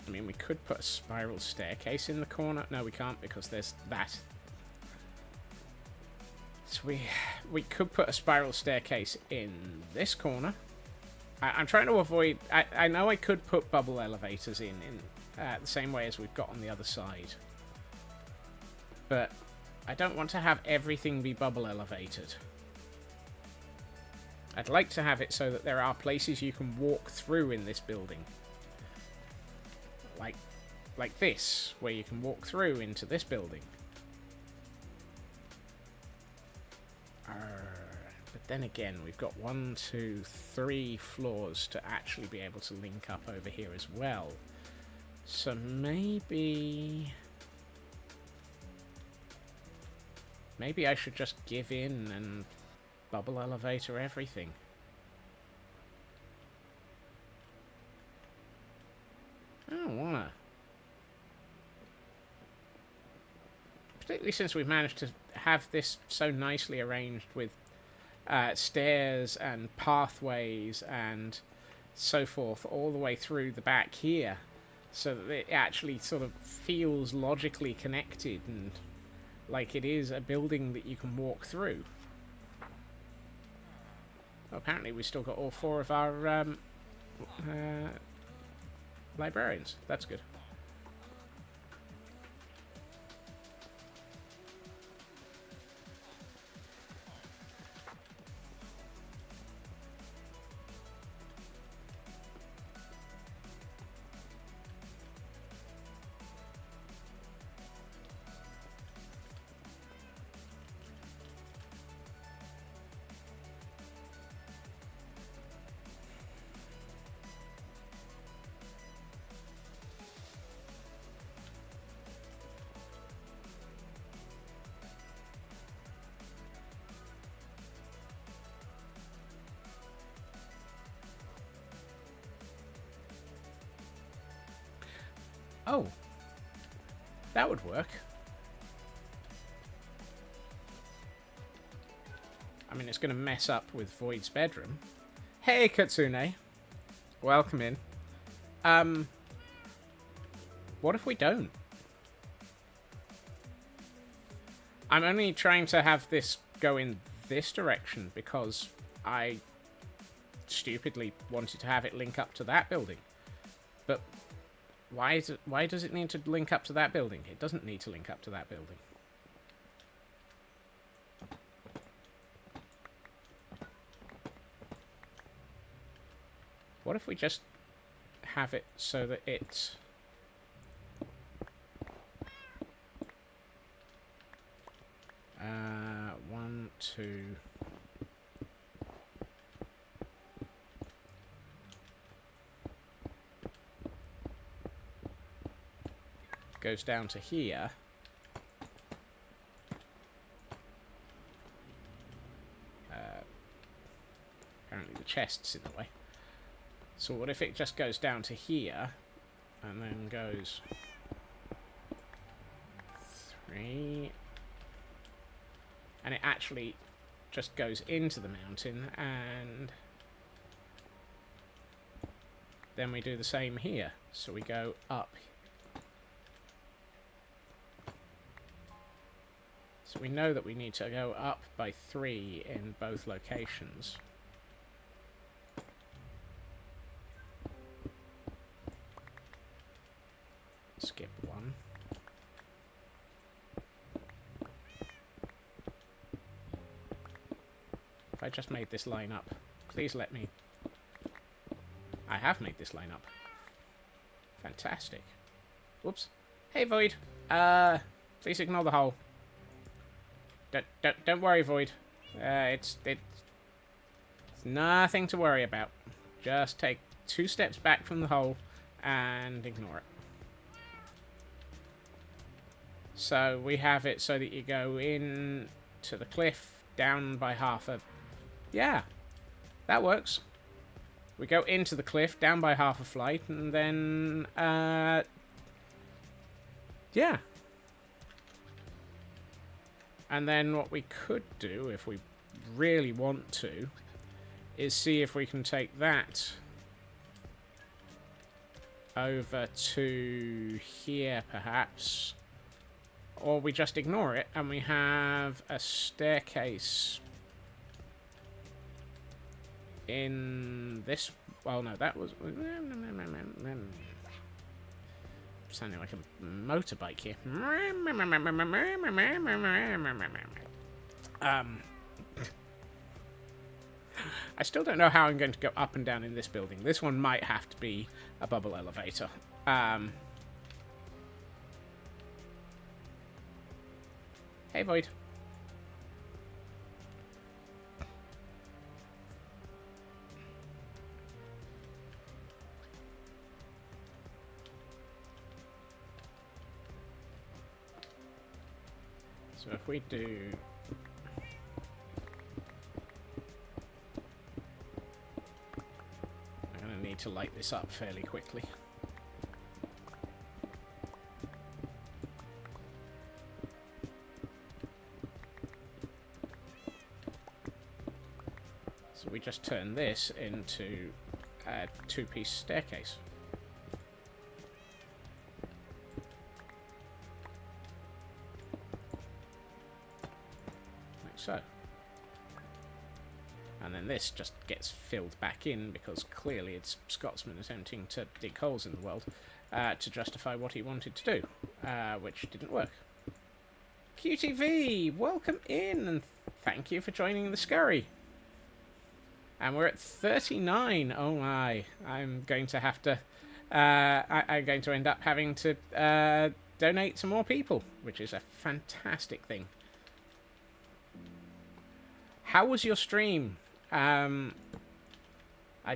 I mean, we could put a spiral staircase in the corner. No, we can't because there's that. So we could put a spiral staircase in this corner. I'm trying to avoid... I know I could put bubble elevators in the same way as we've got on the other side. But I don't want to have everything be bubble elevated. I'd like to have it so that there are places you can walk through in this building. Like this, where you can walk through into this building. But then again, we've got 1, 2, 3 floors to actually be able to link up over here as well. So maybe I should just give in and bubble elevator everything. I don't wanna. Particularly since we've managed to have this so nicely arranged with stairs and pathways and so forth all the way through the back here, so that it actually sort of feels logically connected and like it is a building that you can walk through. Well, apparently we've still got all 4 of our librarians. That's good. Oh, that would work. I mean, it's going to mess up with Void's bedroom. Hey, Katsune. Welcome in. What if we don't? I'm only trying to have this go in this direction because I stupidly wanted to have it link up to that building. But why does it need to link up to that building? It doesn't need to link up to that building. What if we just have it so that it's... one, two... goes down to here. Apparently the chest's in the way. So what if it just goes down to here and then goes 3, and it actually just goes into the mountain, and then we do the same here. So we go up. So we know that we need to go up by 3 in both locations. Skip 1. If I just made this line up, please let me... I have made this line up. Fantastic. Whoops. Hey, Void. Please ignore the hole. Don't worry, Void. It's nothing to worry about. Just take 2 steps back from the hole and ignore it. So we have it so that you go in to the cliff, down by half a... Yeah, that works. We go into the cliff, down by half a flight, and then... yeah. And then what we could do, if we really want to, is see if we can take that over to here, perhaps. Or we just ignore it, and we have a staircase in this... Well, no, that was... Sounding like a motorbike here. I still don't know how I'm going to go up and down in this building. This one might have to be a bubble elevator. Hey, Void. So if we do... I'm going to need to light this up fairly quickly. So we just turn this into a two-piece staircase. So, and then this just gets filled back in because clearly it's Scotsman attempting to dig holes in the world to justify what he wanted to do, which didn't work. QTV, welcome in and thank you for joining the scurry. And we're at 39. Oh my! I'm going to have to. I'm going to end up having to donate to more people, which is a fantastic thing. How was your stream? I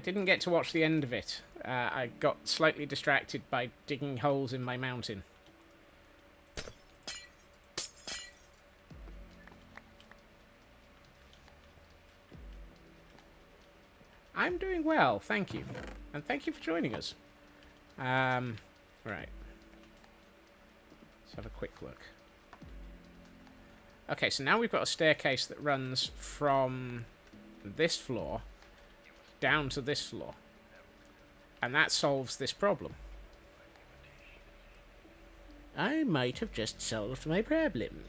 didn't get to watch the end of it. I got slightly distracted by digging holes in my mountain. I'm doing well, thank you. And thank you for joining us. Right. Let's have a quick look. Okay, so now we've got a staircase that runs from this floor down to this floor. And that solves this problem. I might have just solved my problem.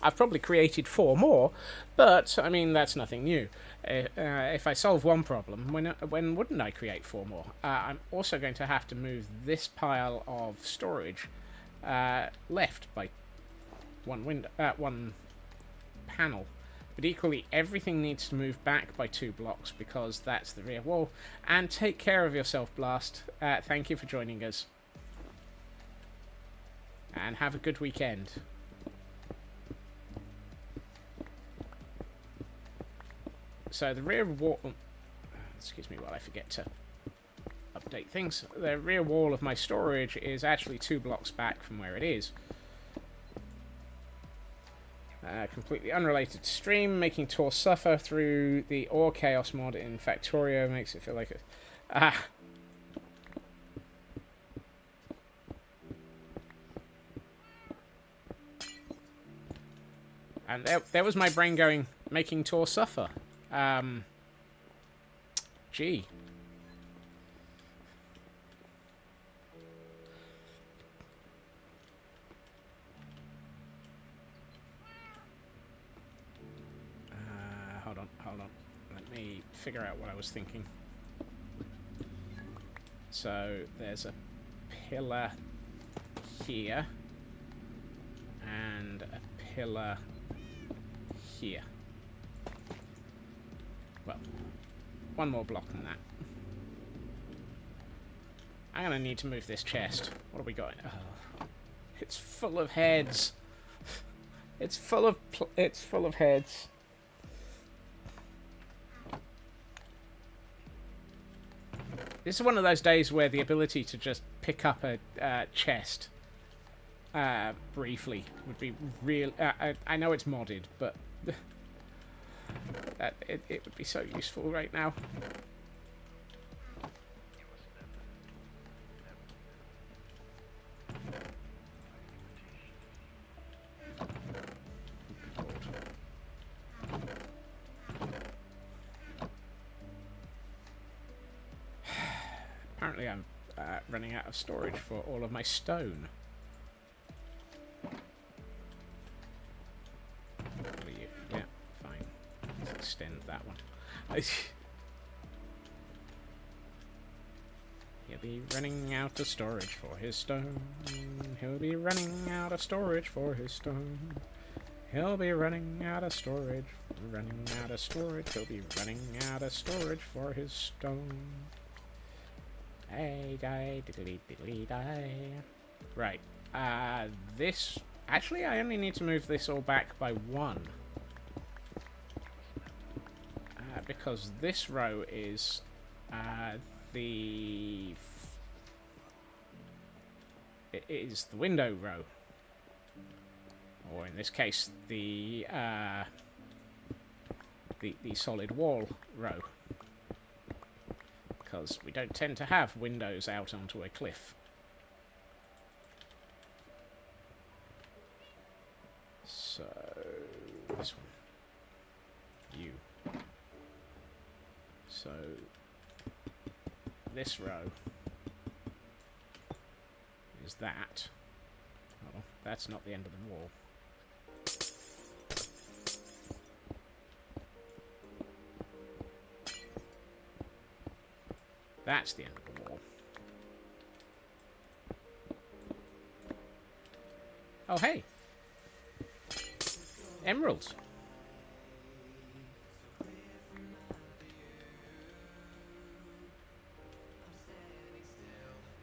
I've probably created 4 more, but, I mean, that's nothing new. If I solve one problem, when wouldn't I create 4 more? I'm also going to have to move this pile of storage left by one panel. But equally, everything needs to move back by 2 blocks because that's the rear wall. And take care of yourself, Blast. Thank you for joining us. And have a good weekend. So the rear wall... Excuse me while I forget to update things. The rear wall of my storage is actually 2 blocks back from where it is. Completely unrelated to stream, making Tor suffer through the Ore Chaos mod in Factorio makes it feel like it... And there was my brain going, making Tor suffer. Gee. Hold on. Let me figure out what I was thinking. So, there's a pillar here. And a pillar here. Well, 1 more block than that. I'm gonna need to move this chest. What have we got? Oh, it's full of heads. It's full of heads. This is one of those days where the ability to just pick up a chest briefly would be real. I know it's modded, but it would be so useful right now. Apparently I'm running out of storage for all of my stone. What are you? Yeah, fine. Let's extend that one. He'll be running out of storage for his stone. He'll be running out of storage for his stone. He'll be running out of storage. Running out of storage. He'll be running out of storage for his stone. Hey, die, diddly, diddly, die. Right. This... Actually, I only need to move this all back by 1. Because this row is it is the window row. Or in this case, the solid wall row. Because we don't tend to have windows out onto a cliff. So, this one. You. So, this row is that. Oh, that's not the end of the wall. That's the end of the wall. Oh, hey. Emeralds.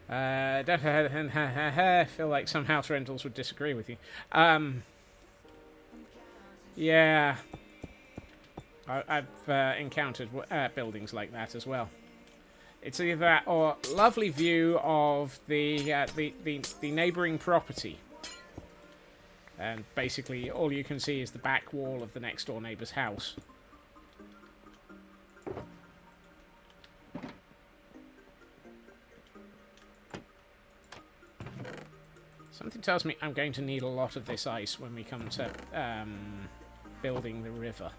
I feel like some house rentals would disagree with you. Yeah. I've encountered buildings like that as well. It's either that or lovely view of the neighbouring property. And basically all you can see is the back wall of the next door neighbour's house. Something tells me I'm going to need a lot of this ice when we come to building the river.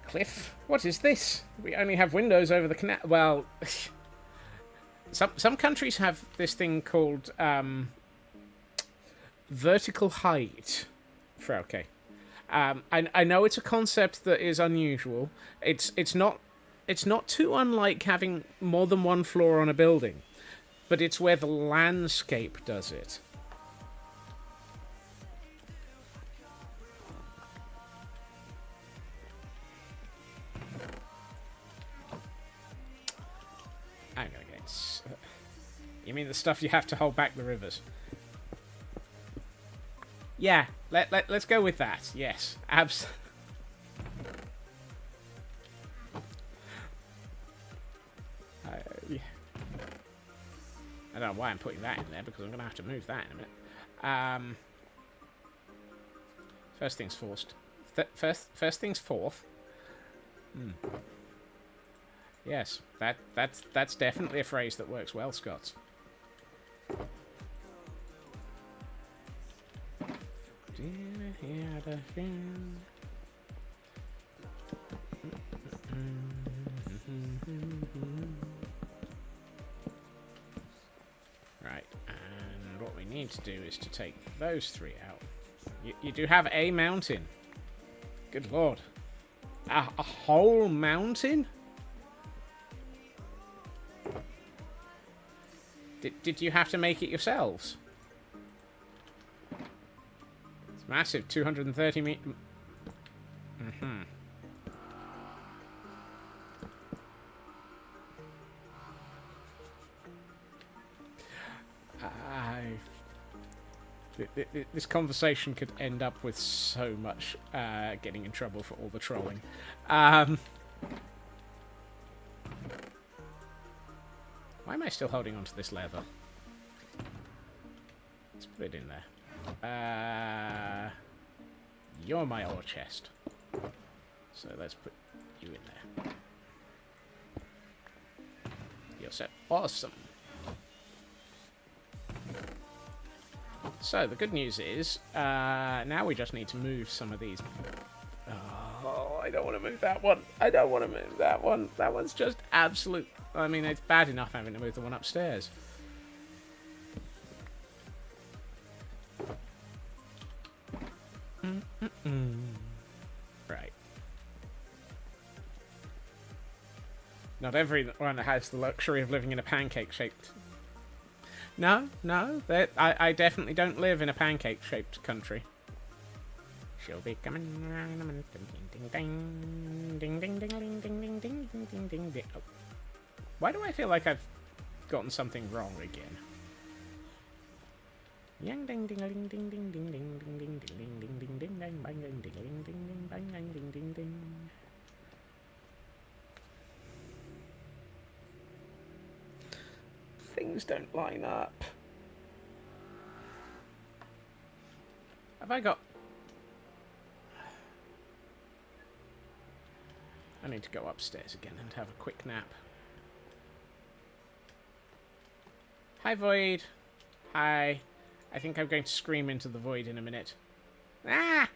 Cliff? What is this? We only have windows over the canal. Well, some countries have this thing called vertical height. Okay. I know it's a concept that is unusual. It's not too unlike having more than one floor on a building, but it's where the landscape does it. I'm gonna get... You mean the stuff you have to hold back the rivers? Yeah, let's go with that. Yes, absolutely. I don't know why I'm putting that in there, because I'm going to have to move that in a minute. First things first. First things fourth. Yes, that's definitely a phrase that works well, Scott. Right, and what we need to do is to take those three out. You do have a mountain. Good lord. A whole mountain? Did you have to make it yourselves? It's massive, 230 meters. This conversation could end up with so much getting in trouble for all the trolling. Why am I still holding onto this lever? Let's put it in there. You're my ore chest. So let's put you in there. You're so awesome. So the good news is, now we just need to move some of these. Oh, I don't want to move that one. I don't want to move that one. That one's just absolute. I mean, it's bad enough having to move the one upstairs. Right. Not everyone has the luxury of living in a pancake-shaped... No, I definitely don't live in a pancake-shaped country. She'll be coming around. Ding ding ding ding ding ding ding ding ding ding ding ding. Oh. Why do I feel like I've gotten something wrong again? Yang ding ding ding ding ding ding ding ding ding ding ding ding ding ding bang ding ding ding ding ding bang ding ding ding. Things don't line up. Have I got... I need to go upstairs again and have a quick nap. Hi, Void. Hi. I think I'm going to scream into the void in a minute. Ah!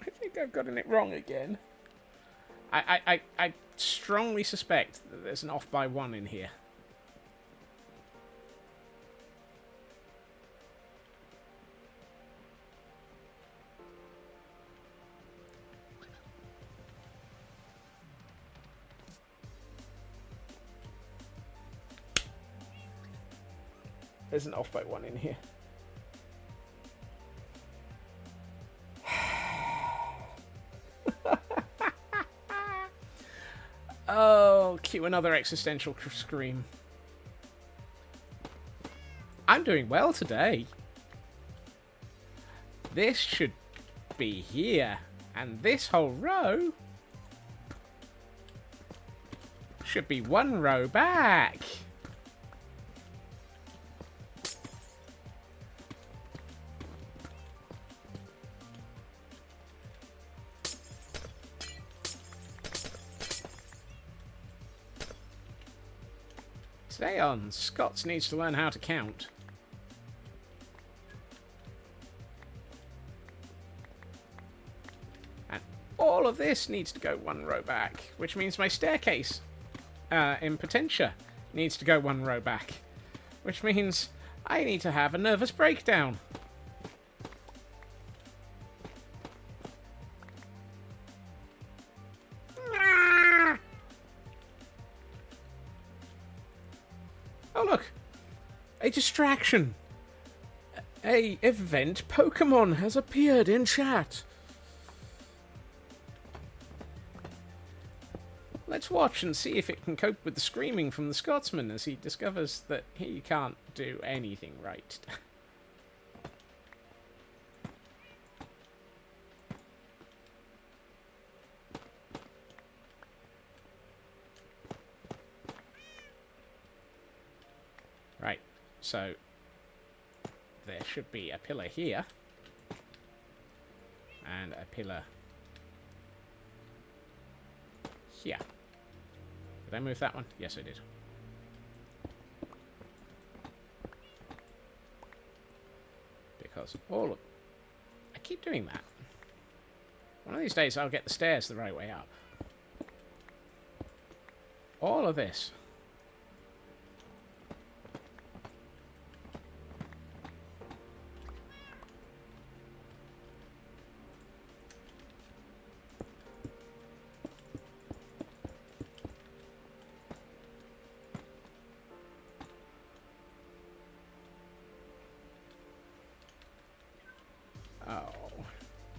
I think I've gotten it wrong again. I strongly suspect that there's an off by 1 in here. There's an off by 1 in here. Oh, cue another existential scream. I'm doing well today. This should be here. And this whole row should be 1 row back. Stay on. Scots needs to learn how to count. And all of this needs to go 1 row back, which means my staircase in Potentia needs to go 1 row back, which means I need to have a nervous breakdown. Oh, look. A distraction. A event Pokemon has appeared in chat. Let's watch and see if it can cope with the screaming from the Scotsman as he discovers that he can't do anything right. Right, so there should be a pillar here, and a pillar here. Did I move that one? Yes, I did. Because all of... I keep doing that. One of these days I'll get the stairs the right way up. All of this.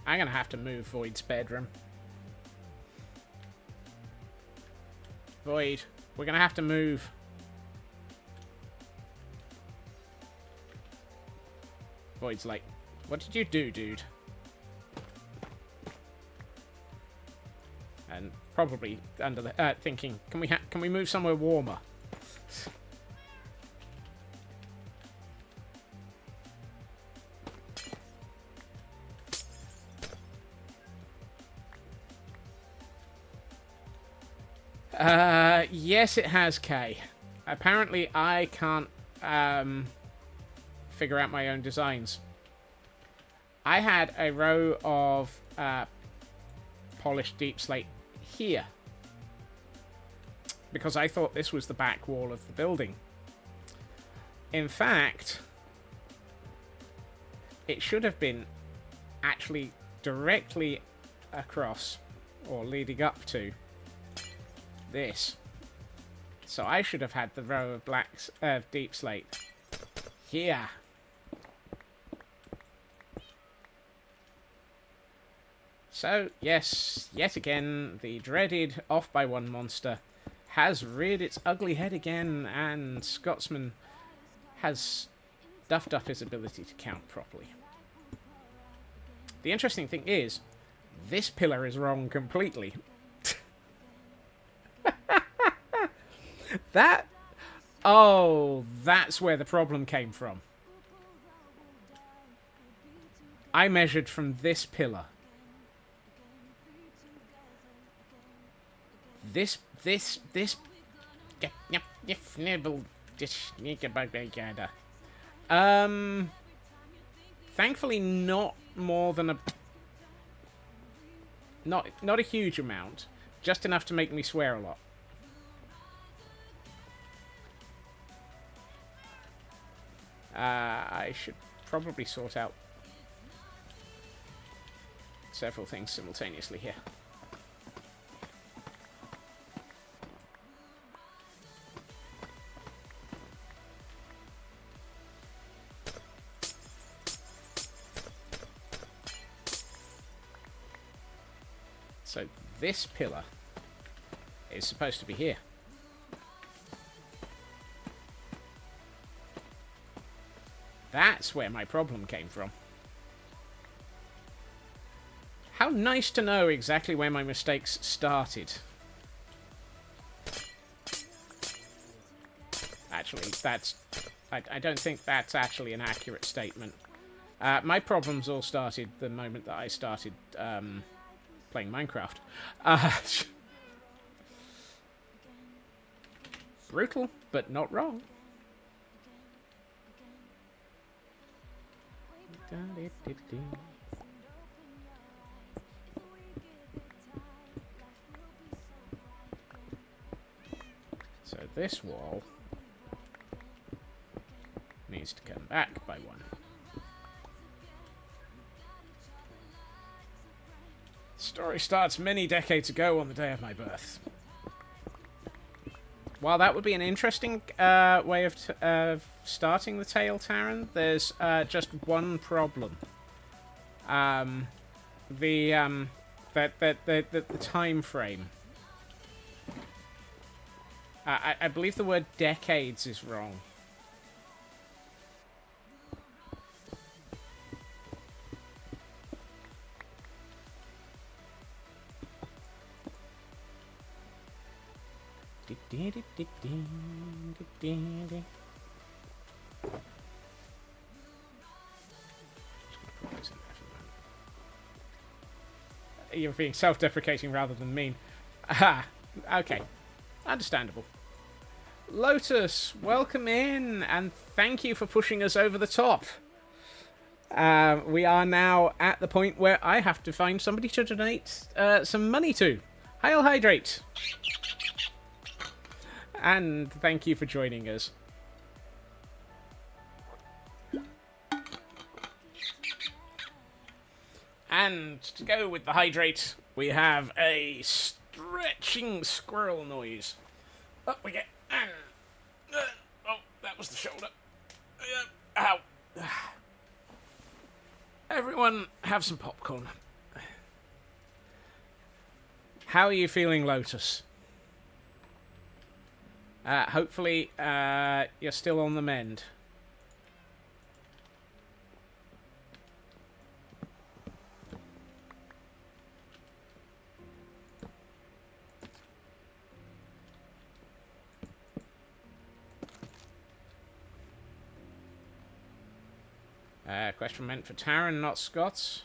I'm going to have to move Void's bedroom. Void, we're going to have to move. Void's like, what did you do, dude? and probably under the thinking, can we move somewhere warmer? Yes, it has, Kay. Apparently, I can't figure out my own designs. I had a row of polished deep slate here because I thought this was the back wall of the building. In fact, it should have been actually directly across or leading up to this. So I should have had the row of deep slate here. So, yes, yet again, the dreaded off by one monster has reared its ugly head again, and Scotsman has duffed up his ability to count properly. The interesting thing is, this pillar is wrong completely. That's where the problem came from. I measured from this pillar. This. Thankfully, not more than not a huge amount, just enough to make me swear a lot. I should probably sort out several things simultaneously here. So this pillar is supposed to be here. That's where my problem came from. How nice to know exactly where my mistakes started. Actually, I don't think that's actually an accurate statement. My problems all started the moment that I started playing Minecraft. Brutal, but not wrong. So this wall needs to come back by one. Story starts many decades ago on the day of my birth. While that would be an interesting way of starting the tale, Taran, there's just one problem. The time frame. I believe the word decades is wrong. You're being self-deprecating rather than mean. Aha, okay. Understandable. Lotus, welcome in, and thank you for pushing us over the top. We are now at the point where I have to find somebody to donate some money to. Hail Hydrate! And thank you for joining us. And to go with the hydrate, we have a stretching squirrel noise. Up we get. Oh, that was the shoulder. Ow. Everyone have some popcorn. How are you feeling, Lotus? Hopefully, you're still on the mend. Question meant for Taran, not Scots.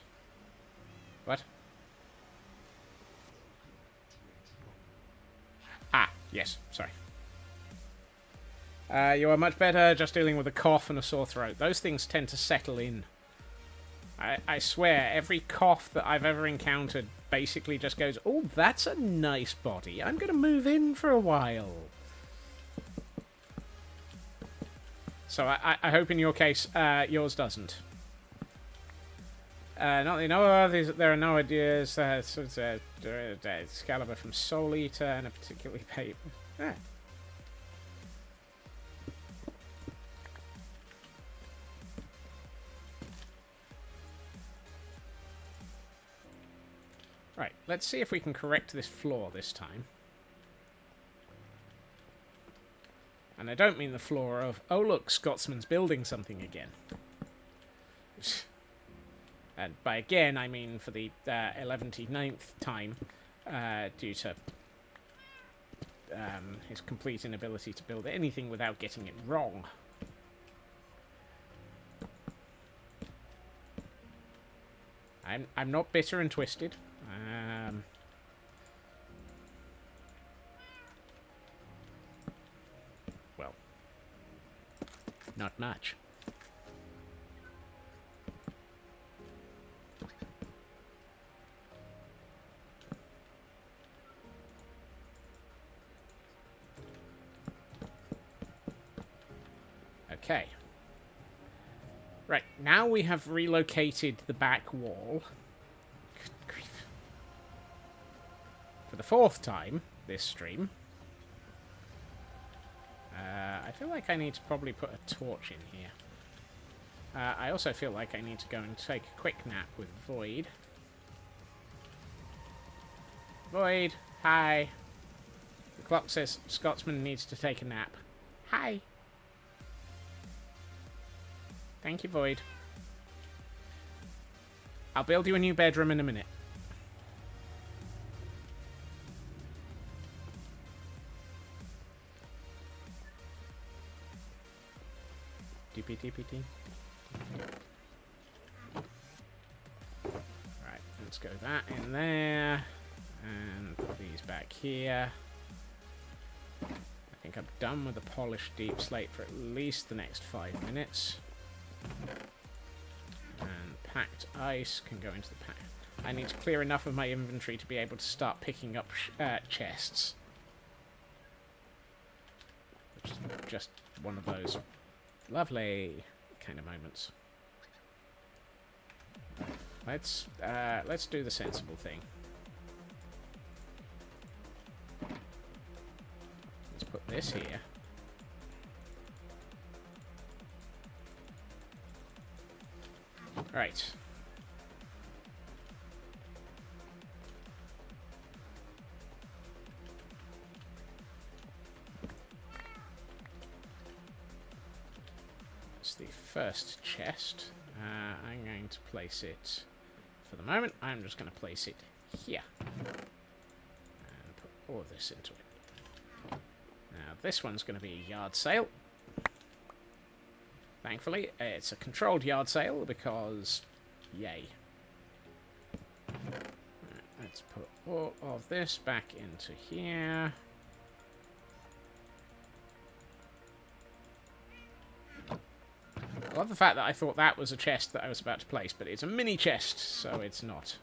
What? Ah, yes, sorry. You are much better just dealing with a cough and a sore throat. Those things tend to settle in. I swear, every cough that I've ever encountered basically just goes, oh, that's a nice body. I'm going to move in for a while. So I hope in your case, yours doesn't. Not that you know of, there are no ideas. Excalibur from Soul Eater and a particularly paid... Right, let's see if we can correct this flaw this time. And I don't mean the flaw of, oh look, Scotsman's building something again. And by again, I mean for the 11th time, due to his complete inability to build anything without getting it wrong. I'm not bitter and twisted. Well, not much. Okay. Right, now we have relocated the back wall. Good grief. For the 4th time this stream. I feel like I need to probably put a torch in here. I also feel like I need to go and take a quick nap with Void. Void, hi. The clock says Scotsman needs to take a nap. Hi. Thank you, Void. I'll build you a new bedroom in a minute. DPTPT. Right, let's go that in there. And put these back here. I think I'm done with the polished deep slate for at least the next 5 minutes. And packed ice can go into the pack. I need to clear enough of my inventory to be able to start picking up chests. Which is just one of those lovely kind of moments. Let's do the sensible thing. Let's put this here. Right. It's the first chest. I'm going to place it, for the moment, I'm just going to place it here. And put all of this into it. Now, this one's going to be a yard sale. Thankfully, it's a controlled yard sale because, yay. Right, let's put all of this back into here. I love the fact that I thought that was a chest that I was about to place, but it's a mini chest, so it's not.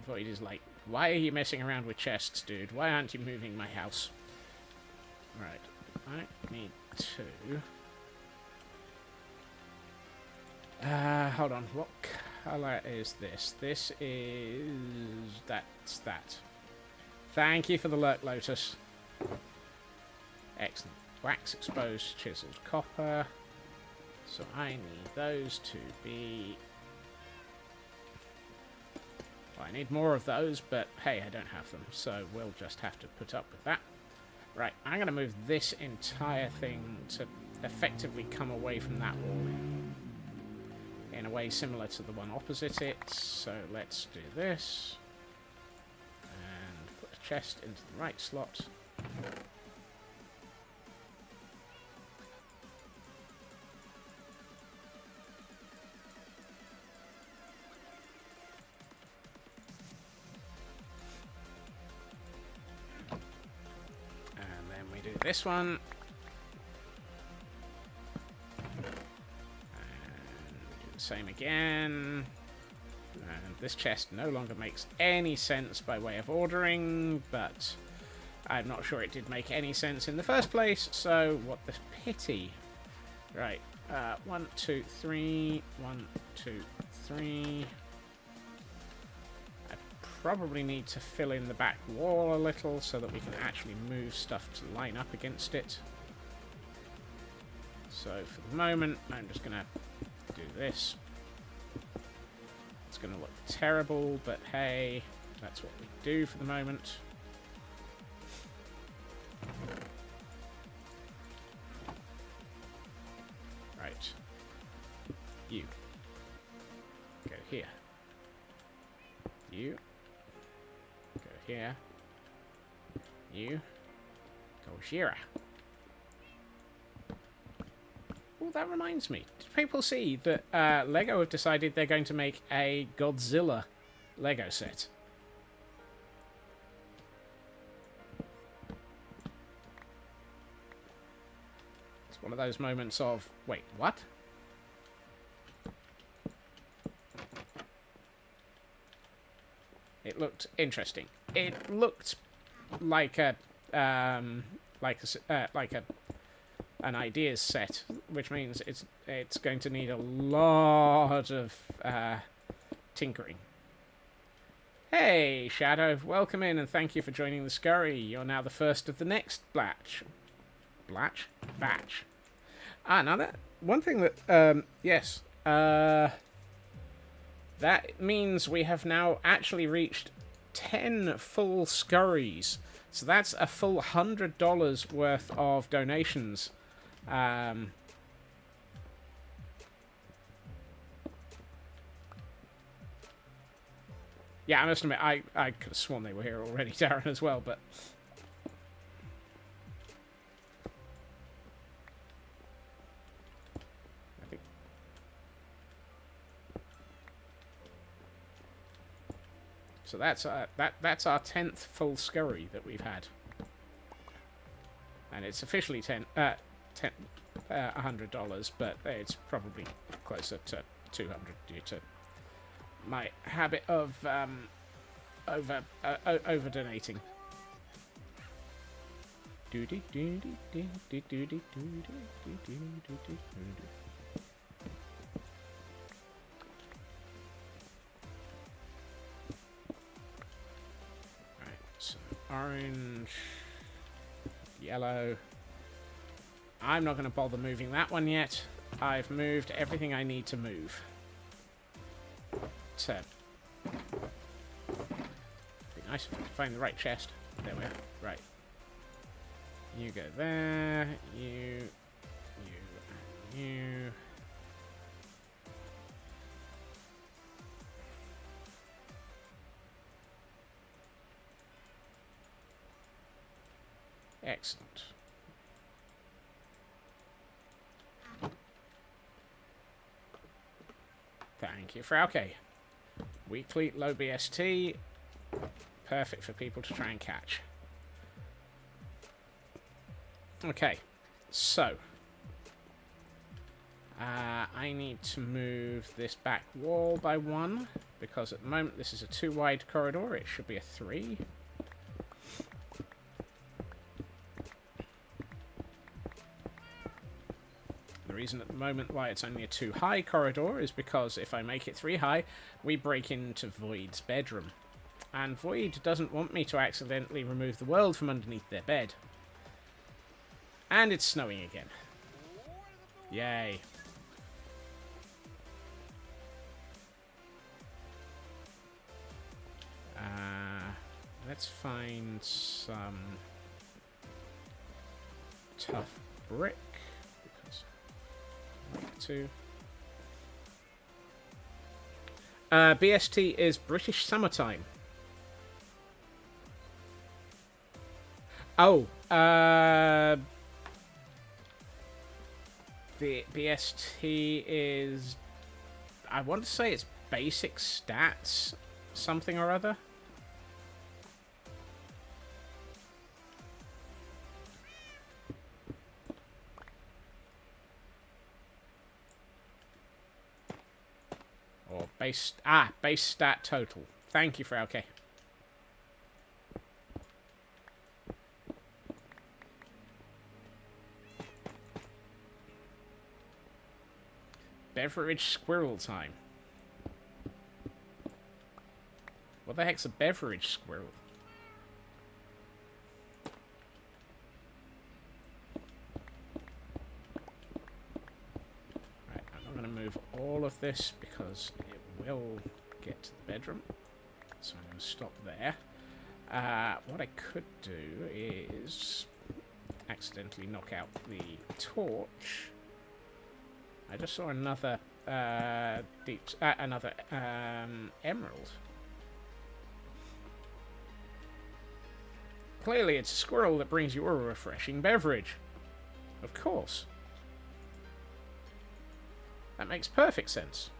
Void is like, why are you messing around with chests, dude? Why aren't you moving my house? Right, I need to... hold on, what colour is this? This is... that's that. Thank you for the lurk, Lotus. Excellent. Wax exposed chiseled copper. So I need those to be... well, I need more of those, but hey, I don't have them, so we'll just have to put up with that. Right, I'm going to move this entire thing to effectively come away from that wall in a way similar to the one opposite it. So let's do this. And put a chest into the right slot. do this one. And do the same again. And this chest no longer makes any sense by way of ordering, but I'm not sure it did make any sense in the first place, so what the pity. Right, 1, 2, 3, 1, 2, 3. I probably need to fill in the back wall a little so that we can actually move stuff to line up against it. So for the moment, I'm just going to do this. It's going to look terrible, but hey, that's what we do for the moment. Right. You. Go here. You. Go here. You. Go here. Oh, that reminds me. Did people see that Lego have decided they're going to make a Godzilla Lego set? It's one of those moments of, wait, what? It looked interesting. It looked like a an ideas set, which means it's going to need a lot of tinkering. Hey, Shadow, welcome in and thank you for joining the scurry. You're now the first of the next batch. Batch. Ah, now that one thing that yes, that means we have now actually reached 10 full scurries. So that's a full $100 worth of donations. Yeah, I must admit, I could have sworn they were here already, Darren, as well, but... I think... So that's our 10th full scurry that we've had. And it's officially $100, but it's probably closer to 200 due to my habit of over donating. Right, so orange, yellow. I'm not going to bother moving that one yet. I've moved everything I need to move. So, be nice if I could find the right chest. There we are. Right. You go there. You, and you. Excellent. Thank you, Friyay. Weekly, low BST. Perfect for people to try and catch. Okay, so. I need to move this back wall by 1, because at the moment this is a 2 wide corridor. It should be a 3. The reason at the moment why it's only a 2 high corridor is because if I make it 3 high, we break into Void's bedroom. And Void doesn't want me to accidentally remove the world from underneath their bed. And it's snowing again. Yay. Let's find some tough brick. To BST is British Summertime. Oh, the BST is, I want to say it's basic stats, something or other. Base stat total. Thank you, Frauke. Beverage squirrel time. What the heck's a beverage squirrel? Right, I'm not going to move all of this because it will get to the bedroom. So I'm going to stop there. What I could do is accidentally knock out the torch. I just saw another emerald. Clearly, it's a squirrel that brings you a refreshing beverage. Of course. That makes perfect sense.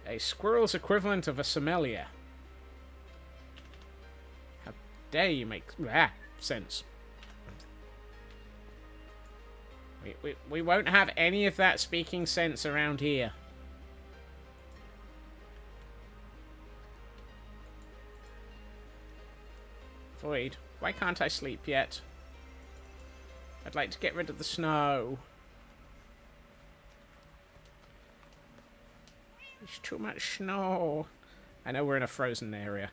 A squirrel's equivalent of a sommelier. How dare you make sense? We won't have any of that speaking sense around here. Void, why can't I sleep yet? I'd like to get rid of the snow. There's too much snow. I know we're in a frozen area.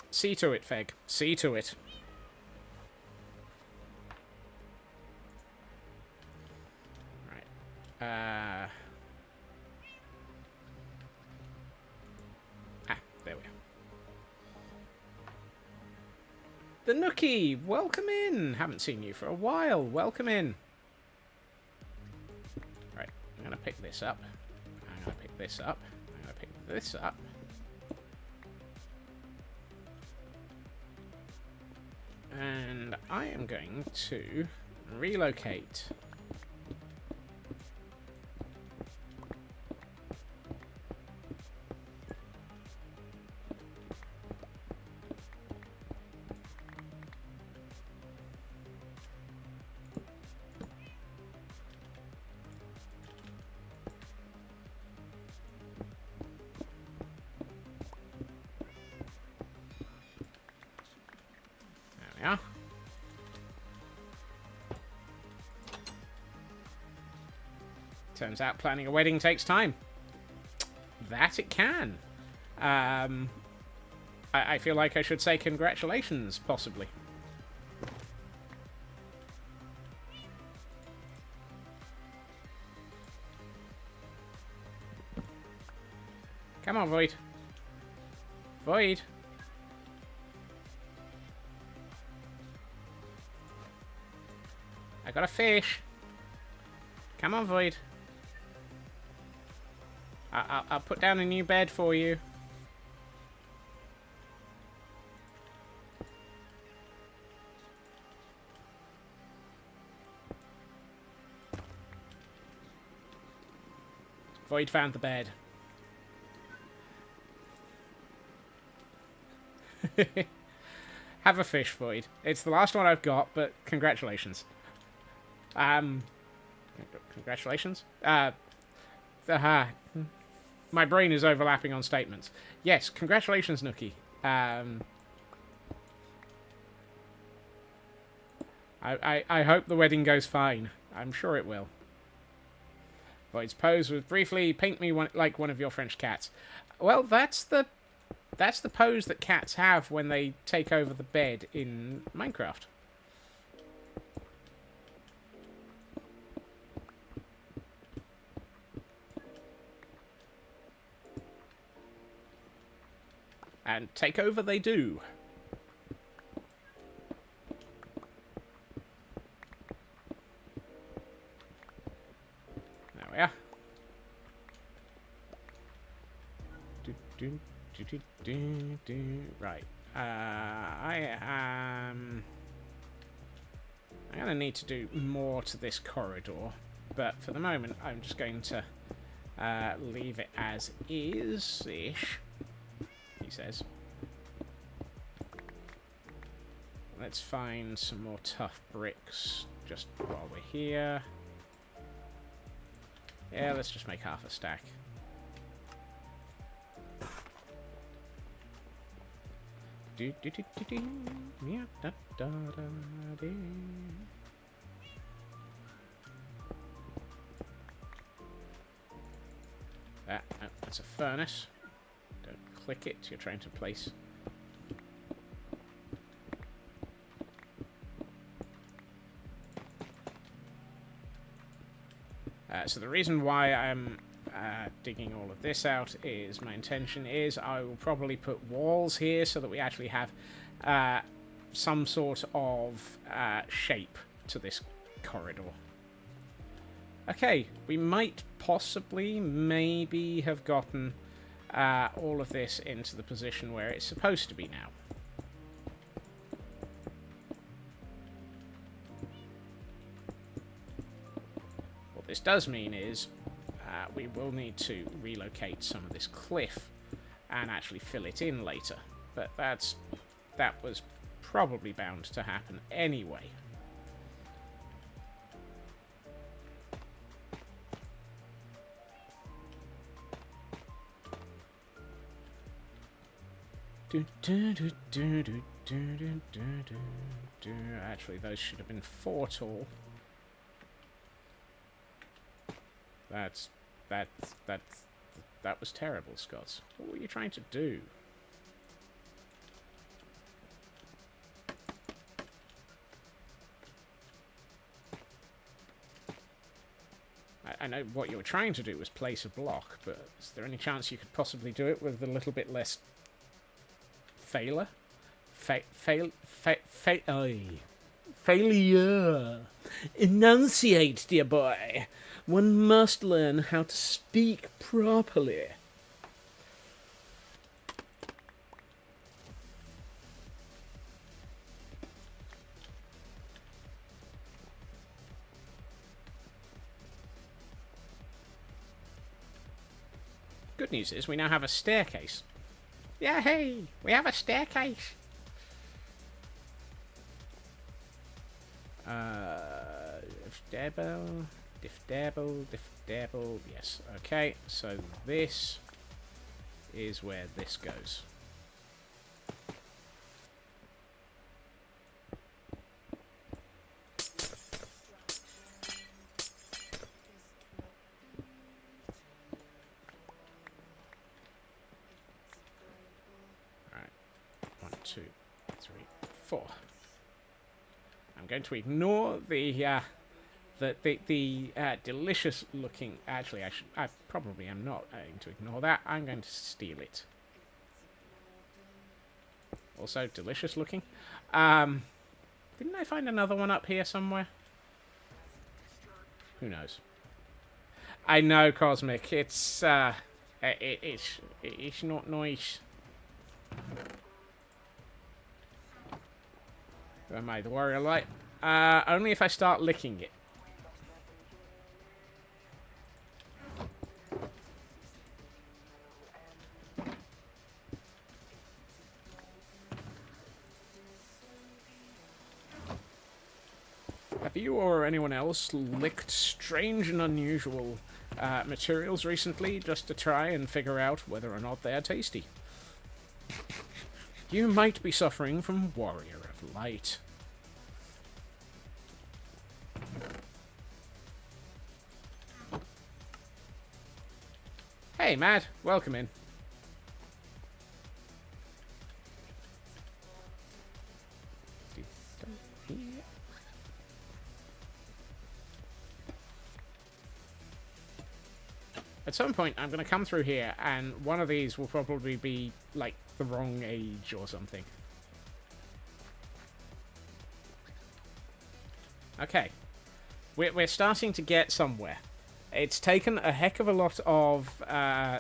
See to it, Feg. See to it. Right. There we are. The Nookie! Welcome in! Haven't seen you for a while. Welcome in. Right. I'm going to pick this up. I'm going to pick this up. I'm going to pick this up. And I am going to relocate Turns out planning a wedding takes time. That it can. I feel like I should say congratulations, possibly. Come on, Void. Void. I got a fish. Come on, Void. I'll put down a new bed for you. Void found the bed. Have a fish, Void. It's the last one I've got, but congratulations. Congratulations? My brain is overlapping on statements. Yes, congratulations, Nookie. I hope the wedding goes fine. I'm sure it will. Void's pose was briefly paint me like one of your French cats. Well, that's the pose that cats have when they take over the bed in Minecraft. And take over they do. There we are. Right. I'm going to need to do more to this corridor, but for the moment I'm just going to leave it as is-ish. He says. let's find some more tough bricks just while we're here. Yeah, let's just make half a stack. Do do do do do. Yeah, da da da do. That's a furnace. Don't click it. You're trying to place. So the reason why I'm digging all of this out is my intention is I will probably put walls here so that we actually have some sort of shape to this corridor. Okay, we might possibly, maybe have gotten all of this into the position where it's supposed to be now. What this does mean is we will need to relocate some of this cliff and actually fill it in later. But that was probably bound to happen anyway. Actually, those should have been 4 tall. That was terrible, Scott. What were you trying to do? I know what you were trying to do was place a block, but is there any chance you could possibly do it with a little bit less failure? Failure. Enunciate, dear boy. One must learn how to speak properly. Good news is we now have a staircase. Yeah, hey, we have a staircase. Diffdabble, yes. Okay, so this is where this goes. Alright, 1, 2, 3, 4. I'm going to ignore the delicious looking. Actually, I probably am not going to ignore that. I'm going to steal it. Also delicious looking. Didn't I find another one up here somewhere? Who knows? I know, Cosmic. It's it's not nice. Who am I, the warrior light? Only if I start licking it. Have you or anyone else licked strange and unusual materials recently just to try and figure out whether or not they're tasty? You might be suffering from Warrior of Light. Hey, Mad. Welcome in. At some point, I'm going to come through here, and one of these will probably be, like, the wrong age or something. Okay. We're starting to get somewhere. It's taken a heck of a lot of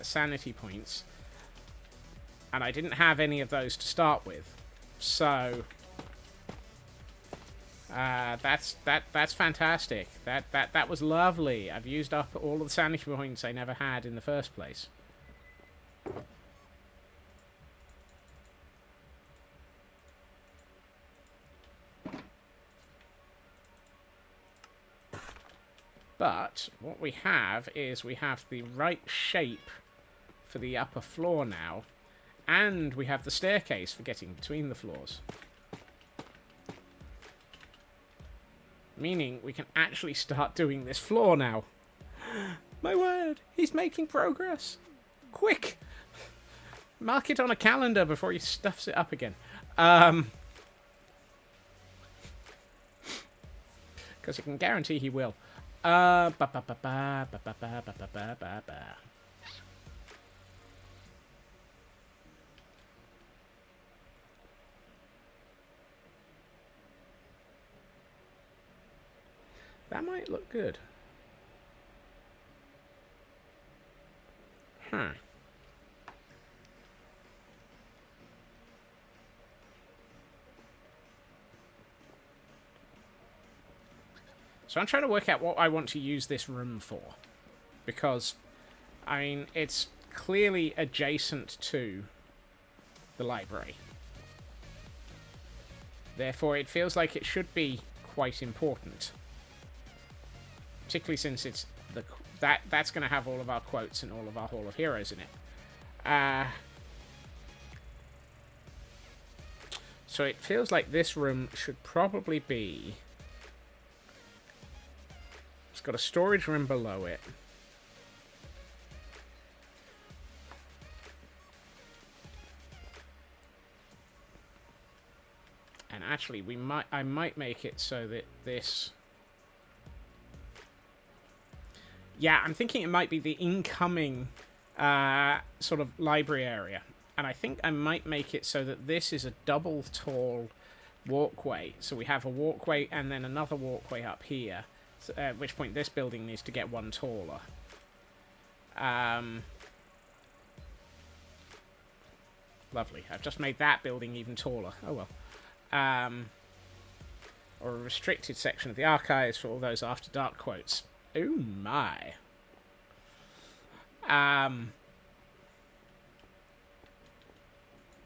sanity points, and I didn't have any of those to start with. So that's fantastic. That was lovely. I've used up all of the sanity points I never had in the first place. But what we have is we have the right shape for the upper floor now, and we have the staircase for getting between the floors. Meaning we can actually start doing this floor now. My word, he's making progress. Quick! Mark it on a calendar before he stuffs it up again. Because I can guarantee he will. That might look good. Huh. So I'm trying to work out what I want to use this room for. Because, I mean, it's clearly adjacent to the library. Therefore, it feels like it should be quite important. Particularly since it's that's going to have all of our quotes and all of our Hall of Heroes in it. So it feels like this room should probably be... It's got a storage room below it. And actually, I might make it so that this... Yeah, I'm thinking it might be the incoming sort of library area. And I think I might make it so that this is a double tall walkway. So we have a walkway and then another walkway up here. So, at which point this building needs to get one taller. Lovely. I've just made that building even taller. Oh well. Or a restricted section of the archives for all those After Dark quotes. Oh my.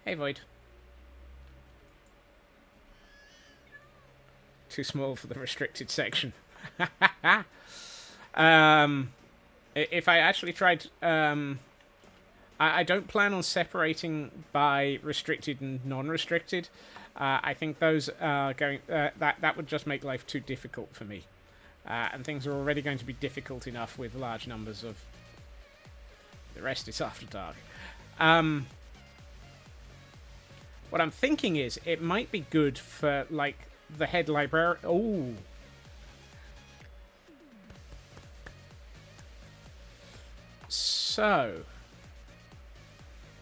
Hey, Void. Too small for the restricted section. If I actually tried... I don't plan on separating by restricted and non-restricted. I think those are going... that would just make life too difficult for me. And things are already going to be difficult enough with large numbers of... The rest is After Dark. What I'm thinking is, it might be good for, like, the head librarian... Oh! So...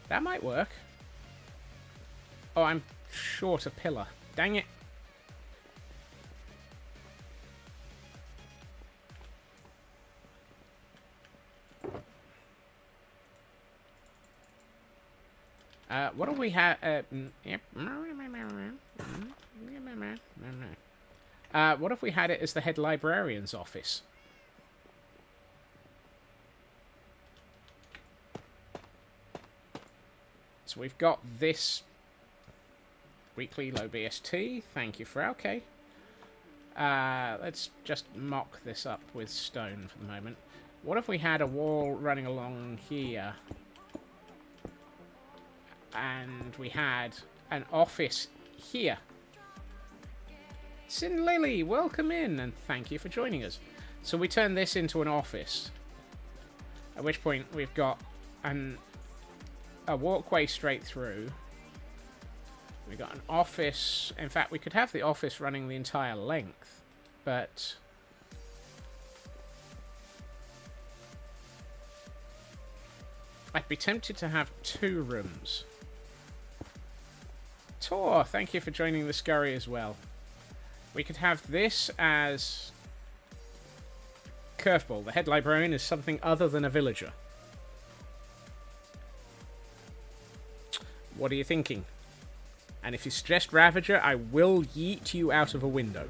That might work. Oh, I'm short a pillar. Dang it. What do we have? What if we had it as the head librarian's office? So we've got this weekly low BST. Thank you, Friyay. Let's just mock this up with stone for the moment. What if we had a wall running along here? And we had an office here. Sin Lily, welcome in, and thank you for joining us. So we turn this into an office. At which point we've got a walkway straight through. We've got an office. In fact, we could have the office running the entire length, but... I'd be tempted to have 2 rooms. Tor, thank you for joining the scurry as well. We could have this as... Curveball. The head librarian is something other than a villager. What are you thinking? And if you suggest Ravager, I will yeet you out of a window.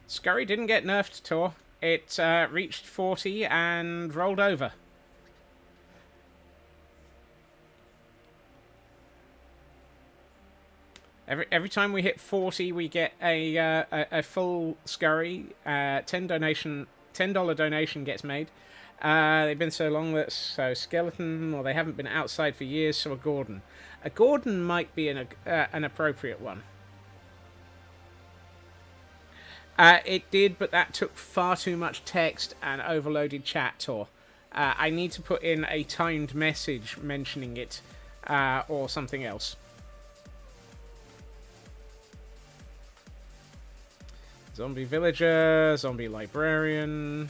Scurry didn't get nerfed, Tor. It reached 40 and rolled over. Every time we hit 40, we get a full scurry. $10 donation gets made. They've been so long that skeleton, or they haven't been outside for years. So a Gordon. A Gordon might be an appropriate one. It did, but that took far too much text and overloaded chat, Tor. I need to put in a timed message mentioning it, or something else. Zombie villager, zombie librarian.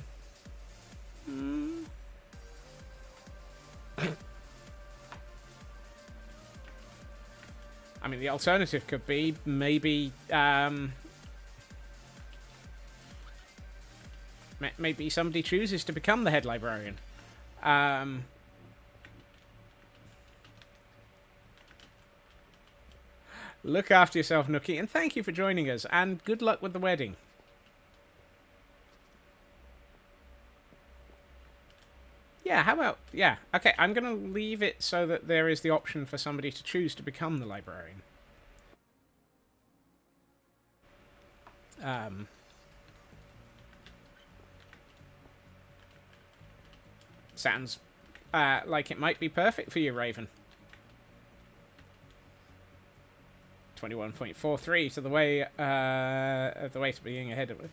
I mean, the alternative could be maybe maybe somebody chooses to become the head librarian. Look after yourself, Nookie, and thank you for joining us, and good luck with the wedding. Yeah, how about... Yeah, okay, I'm going to leave it so that there is the option for somebody to choose to become the librarian. Sounds like it might be perfect for you, Raven. 21.43 to the way to being ahead of it.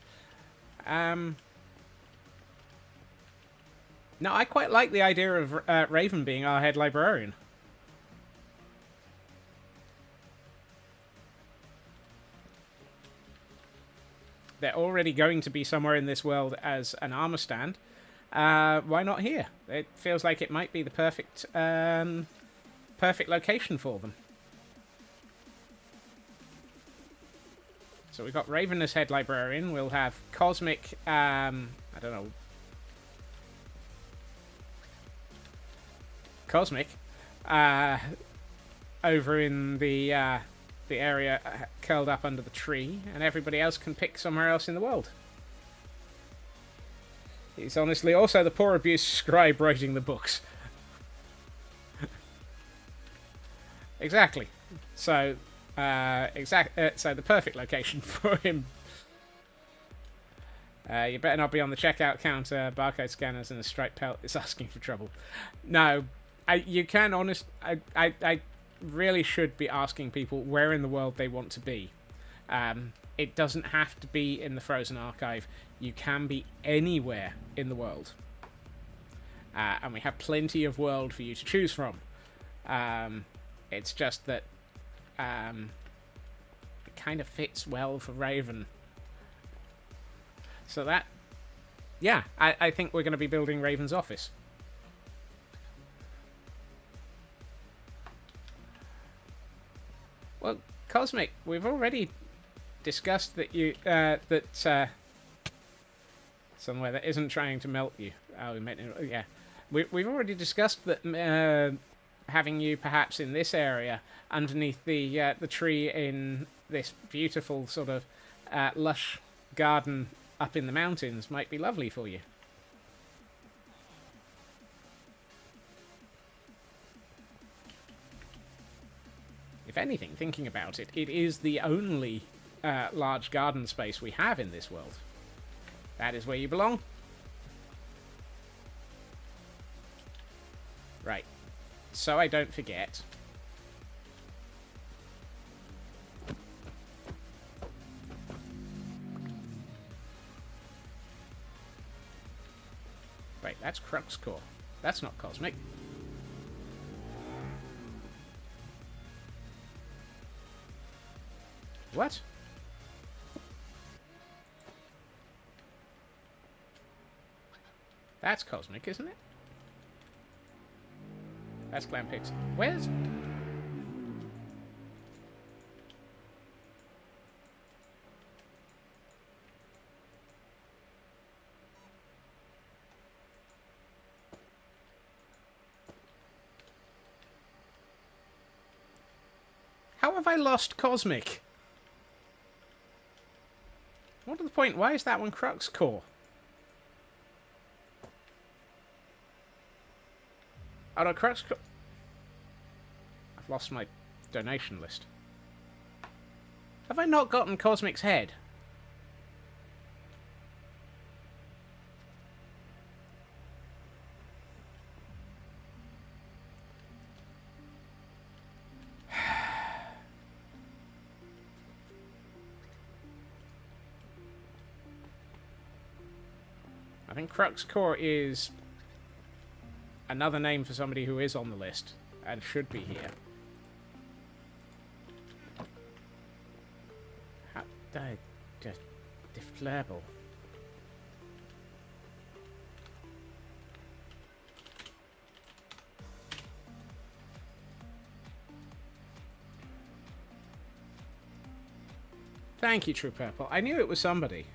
No, I quite like the idea of Raven being our head librarian. They're already going to be somewhere in this world as an armor stand. Why not here? It feels like it might be the perfect location for them. So we've got Raven as head librarian. We'll have Cosmic, I don't know. Cosmic, over in the area curled up under the tree, and everybody else can pick somewhere else in the world. He's honestly also the poor abused scribe writing the books. Exactly. So, so the perfect location for him. You better not be on the checkout counter. Barcode scanners and a striped pelt is asking for trouble. No, you can I really should be asking people where in the world they want to be. It doesn't have to be in the Frozen Archive. You can be anywhere in the world. And we have plenty of world for you to choose from. It's just that it kind of fits well for Raven. So that... Yeah, I think we're going to be building Raven's office. Well, Cosmic, we've already discussed that you... somewhere that isn't trying to melt you. Oh, we meant... Yeah. We've already discussed that having you perhaps in this area, underneath the tree in this beautiful sort of lush garden up in the mountains, might be lovely for you. If anything, thinking about it, it is the only large garden space we have in this world. That is where you belong. Right. So I don't forget. Wait, that's Crux Core. That's not Cosmic. What? That's Cosmic, isn't it? That's Glam Pixie. Where's... How have I lost Cosmic? What to the point? Why is that one Crux Core? Oh no, Crux Core... I've lost my donation list. Have I not gotten Cosmic's head? I think Crux Core is another name for somebody who is on the list and should be here. How did I just deflable? Thank you, True Purple. I knew it was somebody.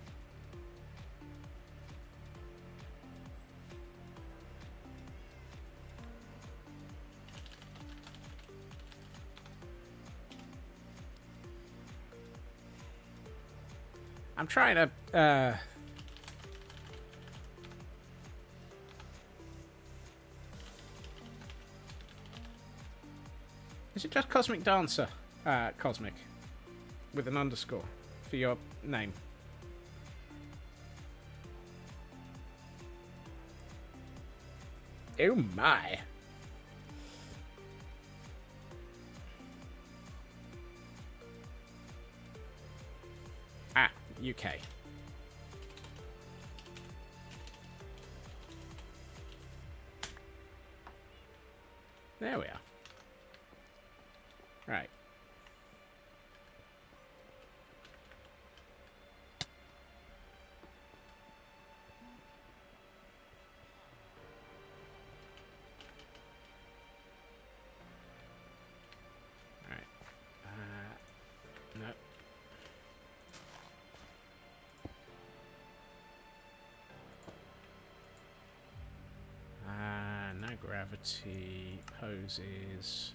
I'm trying to, Is it just Cosmic Dancer? Cosmic. With an underscore for your name. Oh my. Ah, UK. There we are. Right. No. No gravity poses.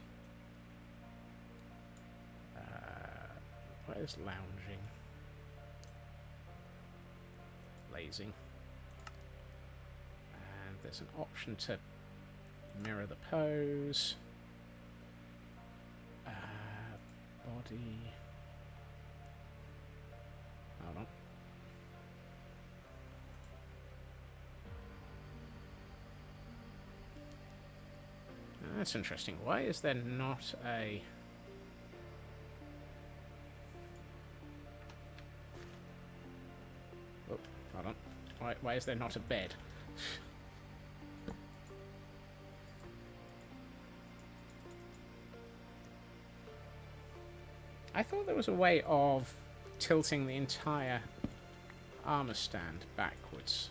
What is lounging? Lazing. And there's an option to mirror the pose. Body. Hold on. That's interesting. Why is there not a... Oh, hold on. Why is there not a bed? I thought there was a way of tilting the entire armor stand backwards.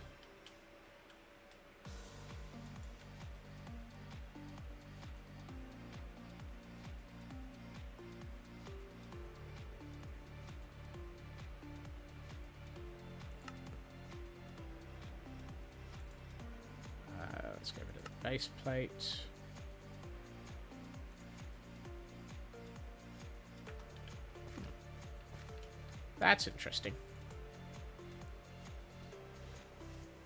Let's get rid of the base plate. That's interesting.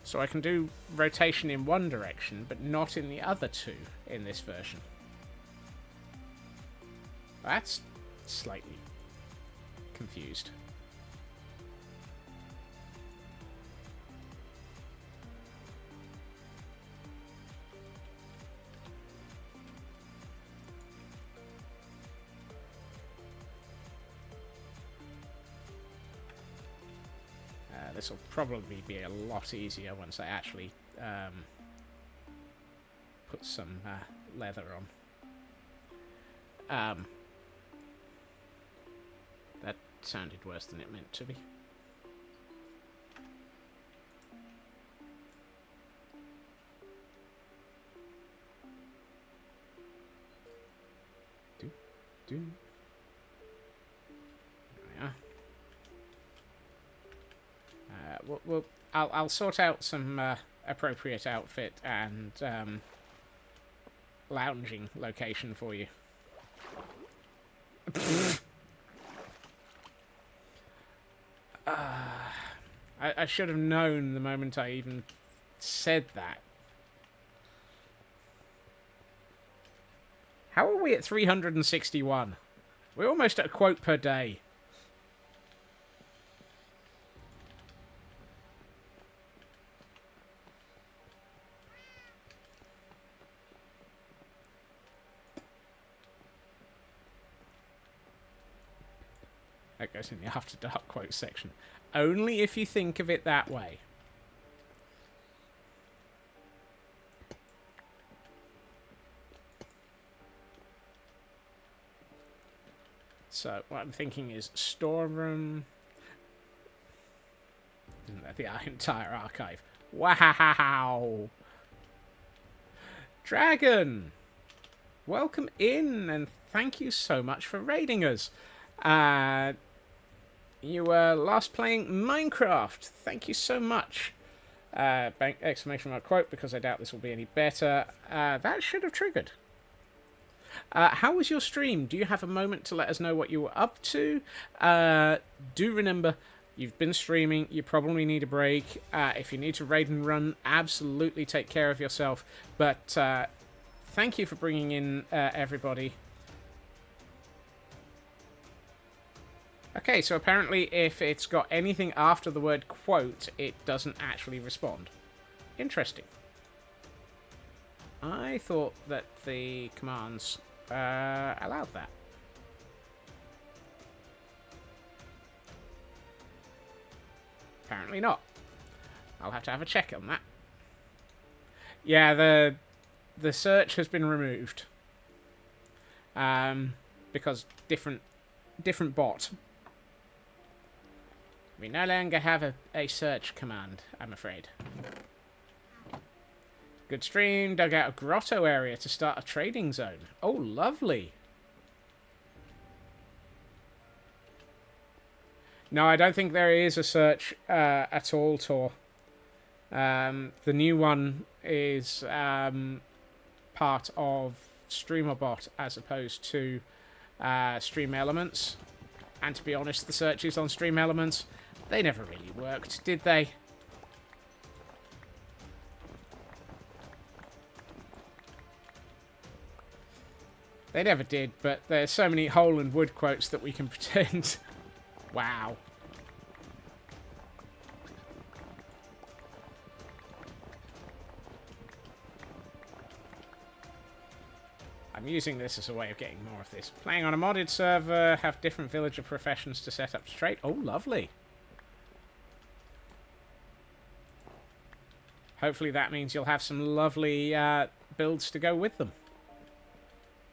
So I can do rotation in one direction, but not in the other two in this version. That's slightly confused. This will probably be a lot easier once I actually put some leather on. That sounded worse than it meant to be. There we are. I'll sort out some appropriate outfit and lounging location for you. I should have known the moment I even said that. How are we at 361? We're almost at a quote per day. That goes in the After Dark quote section. Only if you think of it that way. So what I'm thinking is storeroom. Isn't that the entire archive? Wow! Dragon! Welcome in, and thank you so much for raiding us. You were last playing Minecraft. Thank you so much. Exclamation mark quote, because I doubt this will be any better. That should have triggered. How was your stream? Do you have a moment to let us know what you were up to? Do remember, you've been streaming. You probably need a break. If you need to raid and run, absolutely take care of yourself. But thank you for bringing in everybody. Okay, so apparently if it's got anything after the word quote, it doesn't actually respond. Interesting. I thought that the commands allowed that. Apparently not. I'll have to have a check on that. Yeah, the search has been removed. Because different bot. We no longer have a search command, I'm afraid. Good stream. Dug out a grotto area to start a trading zone. Oh, lovely. No, I don't think there is a search at all, Tor. The new one is part of StreamerBot as opposed to Stream Elements. And to be honest, the searches on Stream Elements, they never really worked, did they? They never did, but there's so many hole and wood quotes that we can pretend. Wow. I'm using this as a way of getting more of this. Playing on a modded server, have different villager professions to set up straight. Oh, lovely. Hopefully that means you'll have some lovely builds to go with them.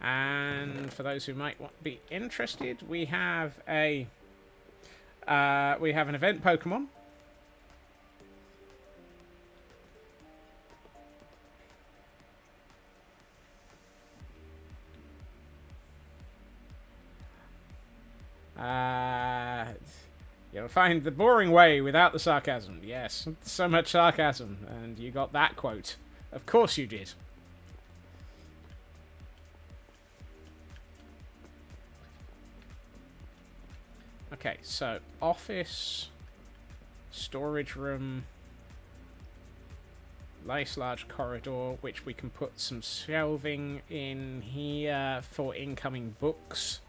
And for those who might be interested, we have an event Pokemon. You'll find the boring way without the sarcasm. Yes, so much sarcasm, and you got that quote. Of course you did. Okay, so office, storage room, nice large corridor, which we can put some shelving in here for incoming books.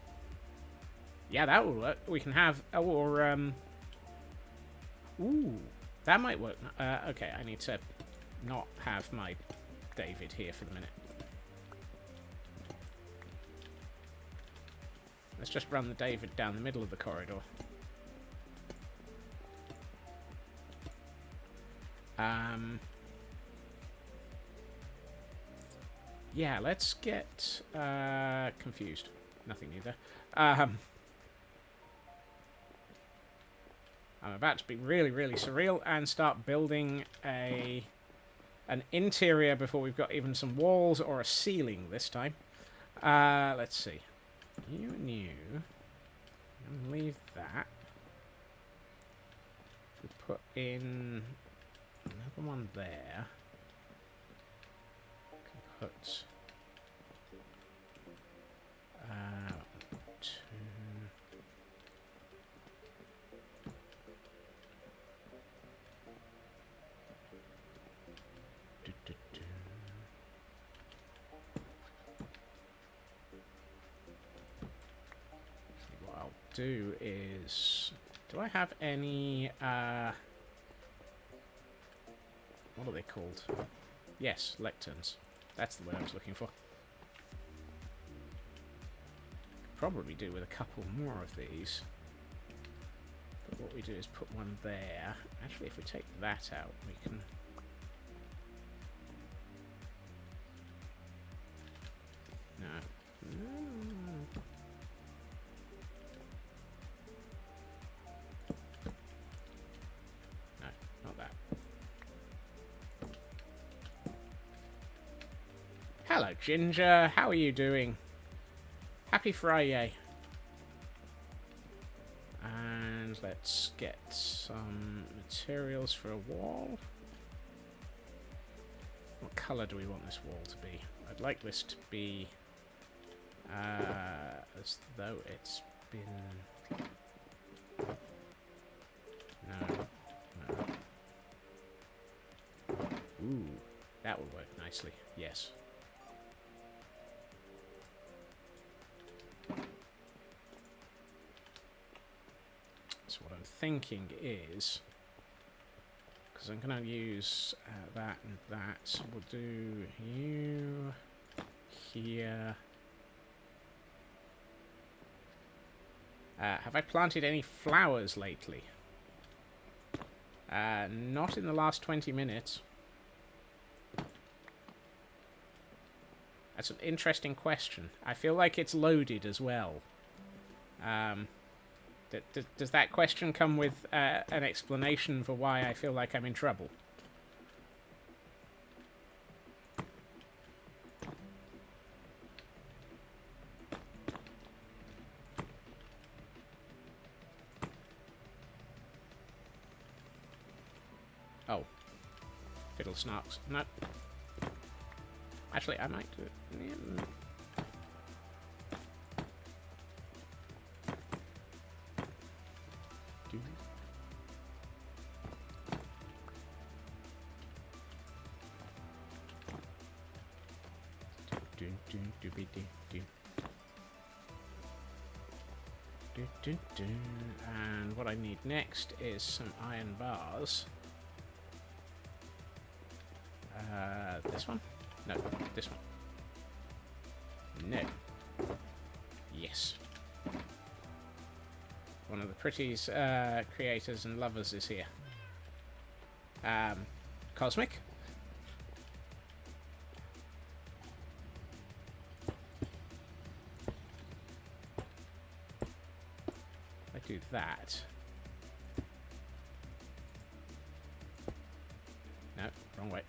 Yeah, that will work. We can have, ooh, that might work. Okay, I need to not have my David here for the minute. Let's just run the David down the middle of the corridor. Yeah, let's get confused. Nothing new there. I'm about to be really, really surreal and start building an interior before we've got even some walls or a ceiling this time. Let's see. You and you. And leave that. If we put in another one there. We can put two. Do is, do I have any what are they called? Yes, lecterns. That's the word I was looking for. Could probably do with a couple more of these. we do is put one there. Actually, if we take that out, we can... No. No, not that. Hello, Ginger. How are you doing? Happy Friyay. And let's get some materials for a wall. What colour do we want this wall to be? I'd like this to be as though it's been... No. Ooh, that would work nicely. Yes. So what I'm thinking is, because I'm going to use that and that, so we'll do you here. Have I planted any flowers lately? Not in the last 20 minutes. That's an interesting question. I feel like it's loaded as well. Does that question come with an explanation for why I feel like I'm in trouble? Oh. Fiddle snarks. No. Actually, I might do it. And what I need next is some iron bars. This one? No, this one. No. Yes. One of the pretties creators and lovers is here. Cosmic? Do that. No, wrong way.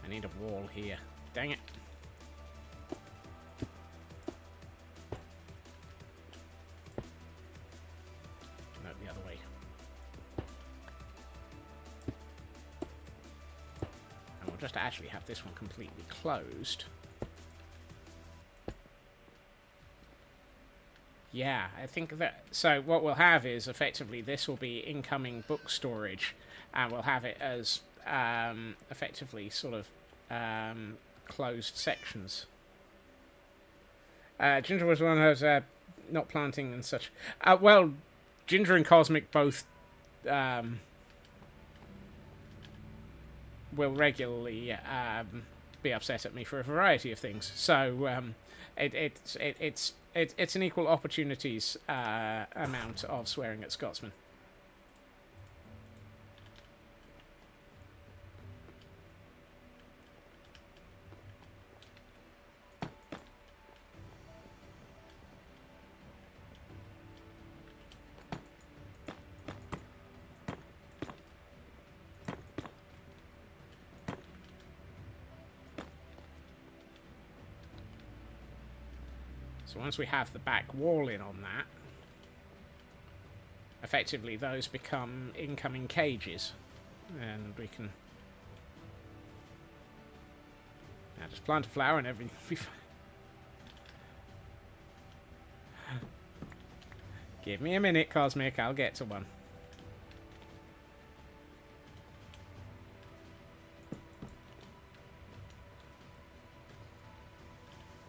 I need a wall here. Dang it. No, the other way. Just to actually have this one completely closed. Yeah, I think that... So what we'll have is, effectively, this will be incoming book storage, and we'll have it as, effectively, sort of, closed sections. Ginger was one of those, not planting and such. Well, Ginger and Cosmic both, will regularly be upset at me for a variety of things. So it's an equal opportunities amount of swearing at Scotsmen. So once we have the back wall in on that, effectively those become incoming cages. And we can now just plant a flower and everything will be fine. Give me a minute, Cosmic, I'll get to one.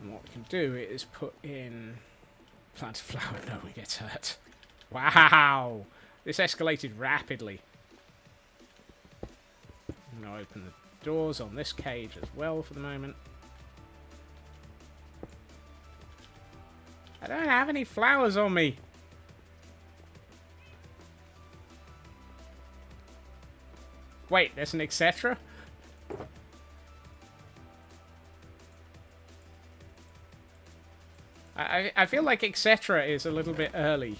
And what we can do is put in... Plant a flower, no one gets hurt. Wow! This escalated rapidly. I'm going to open the doors on this cage as well for the moment. I don't have any flowers on me. Wait, there's an etc.? I feel like etc. is a little bit early.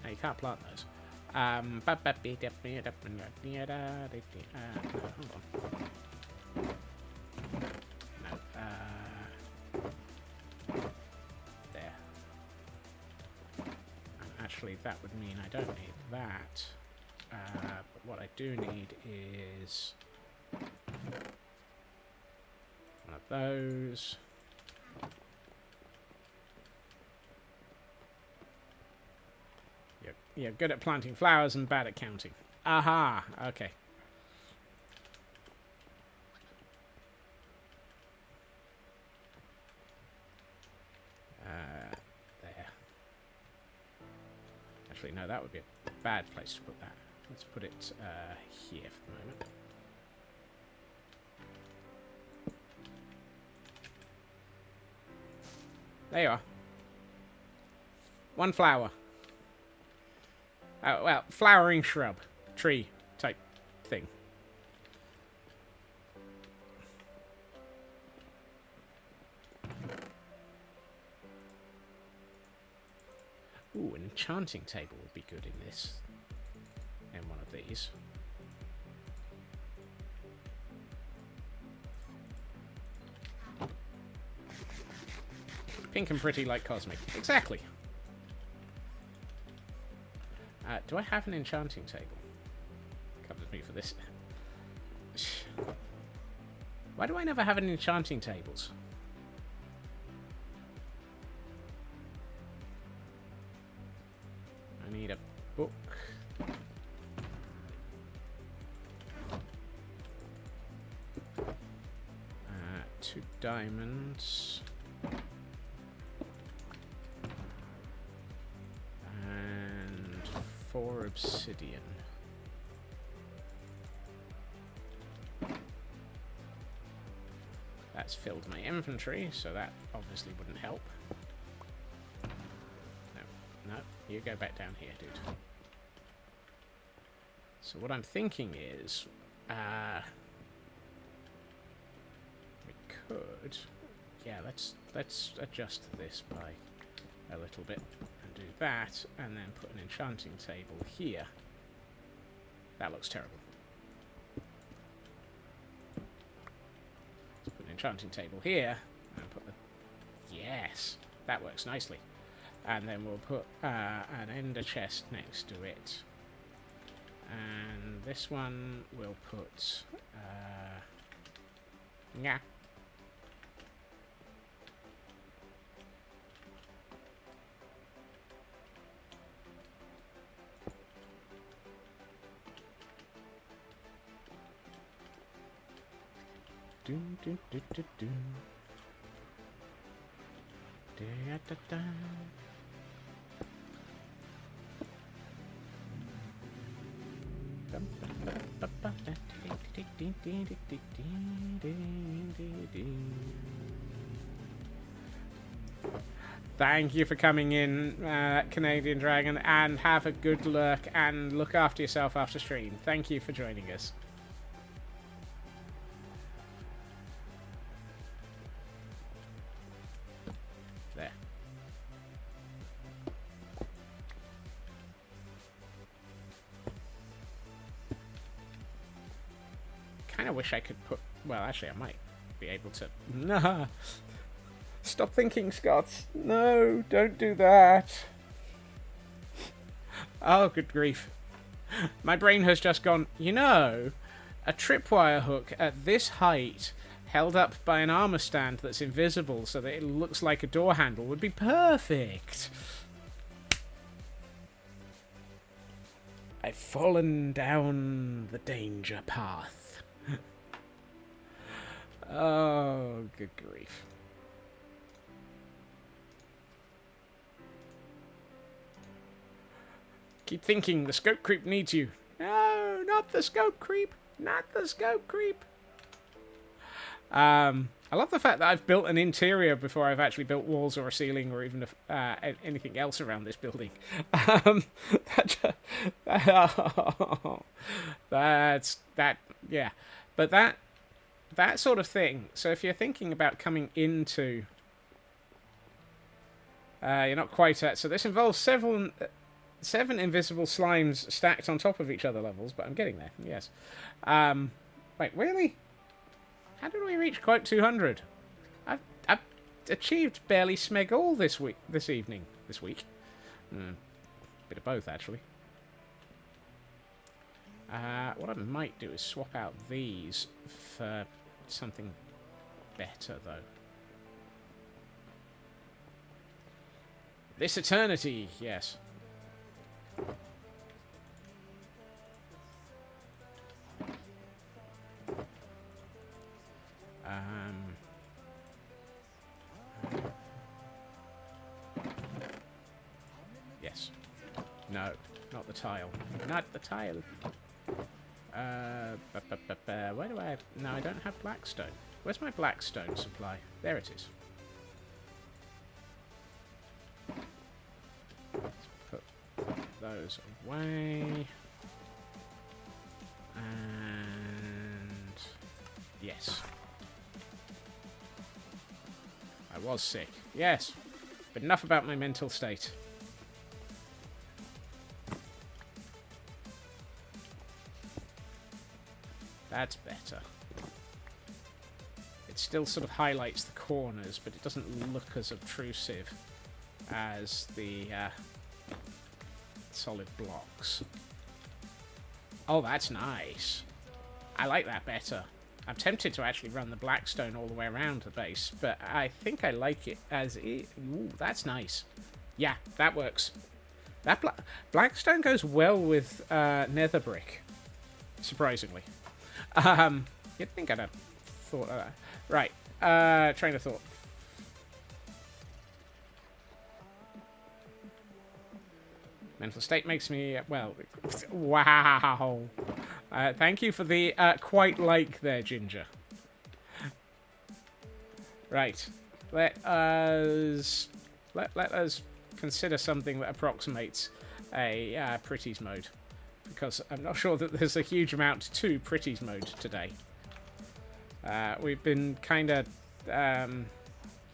No, you can't plant those. Hold on. No, there. Actually, that would mean I don't need that. But what I do need is one of those. You're good at planting flowers and bad at counting. Aha, okay. There. Actually, no, that would be a bad place to put that. Let's put it here for the moment. There you are. One flower. Oh, well, flowering shrub. Tree type thing. Ooh, an enchanting table would be good in this. In one of these. Pink and pretty like Cosmic. Exactly. Do I have an enchanting table? Covers me for this. Why do I never have an enchanting tables? I need a book. 2 diamonds. And 4 obsidian. That's filled my inventory, so that obviously wouldn't help. No, you go back down here, dude. So what I'm thinking is, we could, yeah, let's adjust this by a little bit and do that, and then put an enchanting table here. That looks terrible. Let's put an enchanting table here, and put the, yes, that works nicely. And then we'll put an ender chest next to it. And this one we'll put, yeah. Do do do do do. Da da da. Thank you for coming in, Canadian Dragon, and have a good lurk and look after yourself after stream. Thank you for joining us. There. Kind of wish I could put, well, actually I might be able to. Nah. Stop thinking, Scott. No, don't do that. Oh, good grief. My brain has just gone, you know, a tripwire hook at this height held up by an armor stand that's invisible so that it looks like a door handle would be perfect. I've fallen down the danger path. Oh, good grief. Keep thinking, the scope creep needs you. No, not the scope creep. Not the scope creep. I love the fact that I've built an interior before I've actually built walls or a ceiling or even anything else around this building. Um, that's that. Yeah, but that sort of thing. So if you're thinking about coming into, you're not quite at. So this involves seven invisible slimes stacked on top of each other levels, but I'm getting there. Yes. Wait, really? How did we reach quote 200? I've achieved barely smeg all this week. This week. Bit of both, actually. What I might do is swap out these for something better, though. This eternity, yes. Yes. No, not the tile. Not the tile. Where do I have... No, I don't have blackstone. Where's my blackstone supply? There it is. Let's put those away. And... Yes. I was sick. Yes. But enough about my mental state. That's better. It still sort of highlights the corners, but it doesn't look as obtrusive as the solid blocks. Oh, that's nice. I like that better. I'm tempted to actually run the blackstone all the way around the base, but I think I like it as it. Ooh, that's nice. Yeah, that works. That blackstone goes well with nether brick, surprisingly. You'd think I'd have thought of that. Right, train of thought. Mental state makes me, well, wow. Thank you for the quite like there, Ginger. Right, let us consider something that approximates a pretties mode. Because I'm not sure that there's a huge amount to pretties mode today. We've been kind of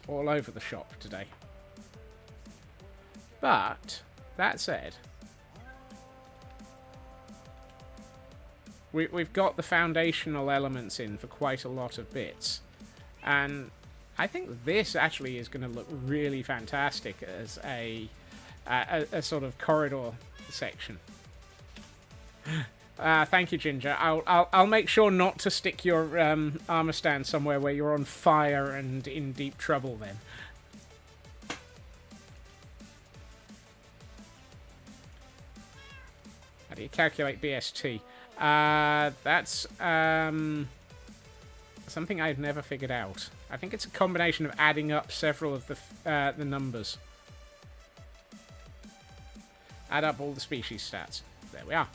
all over the shop today. But, that said, we've got the foundational elements in for quite a lot of bits. And I think this actually is going to look really fantastic as a sort of corridor section. Thank you, Ginger. I'll make sure not to stick your armor stand somewhere where you're on fire and in deep trouble then. How do you calculate BST? That's something I've never figured out. I think it's a combination of adding up several of the numbers. Add up all the species stats. There we are.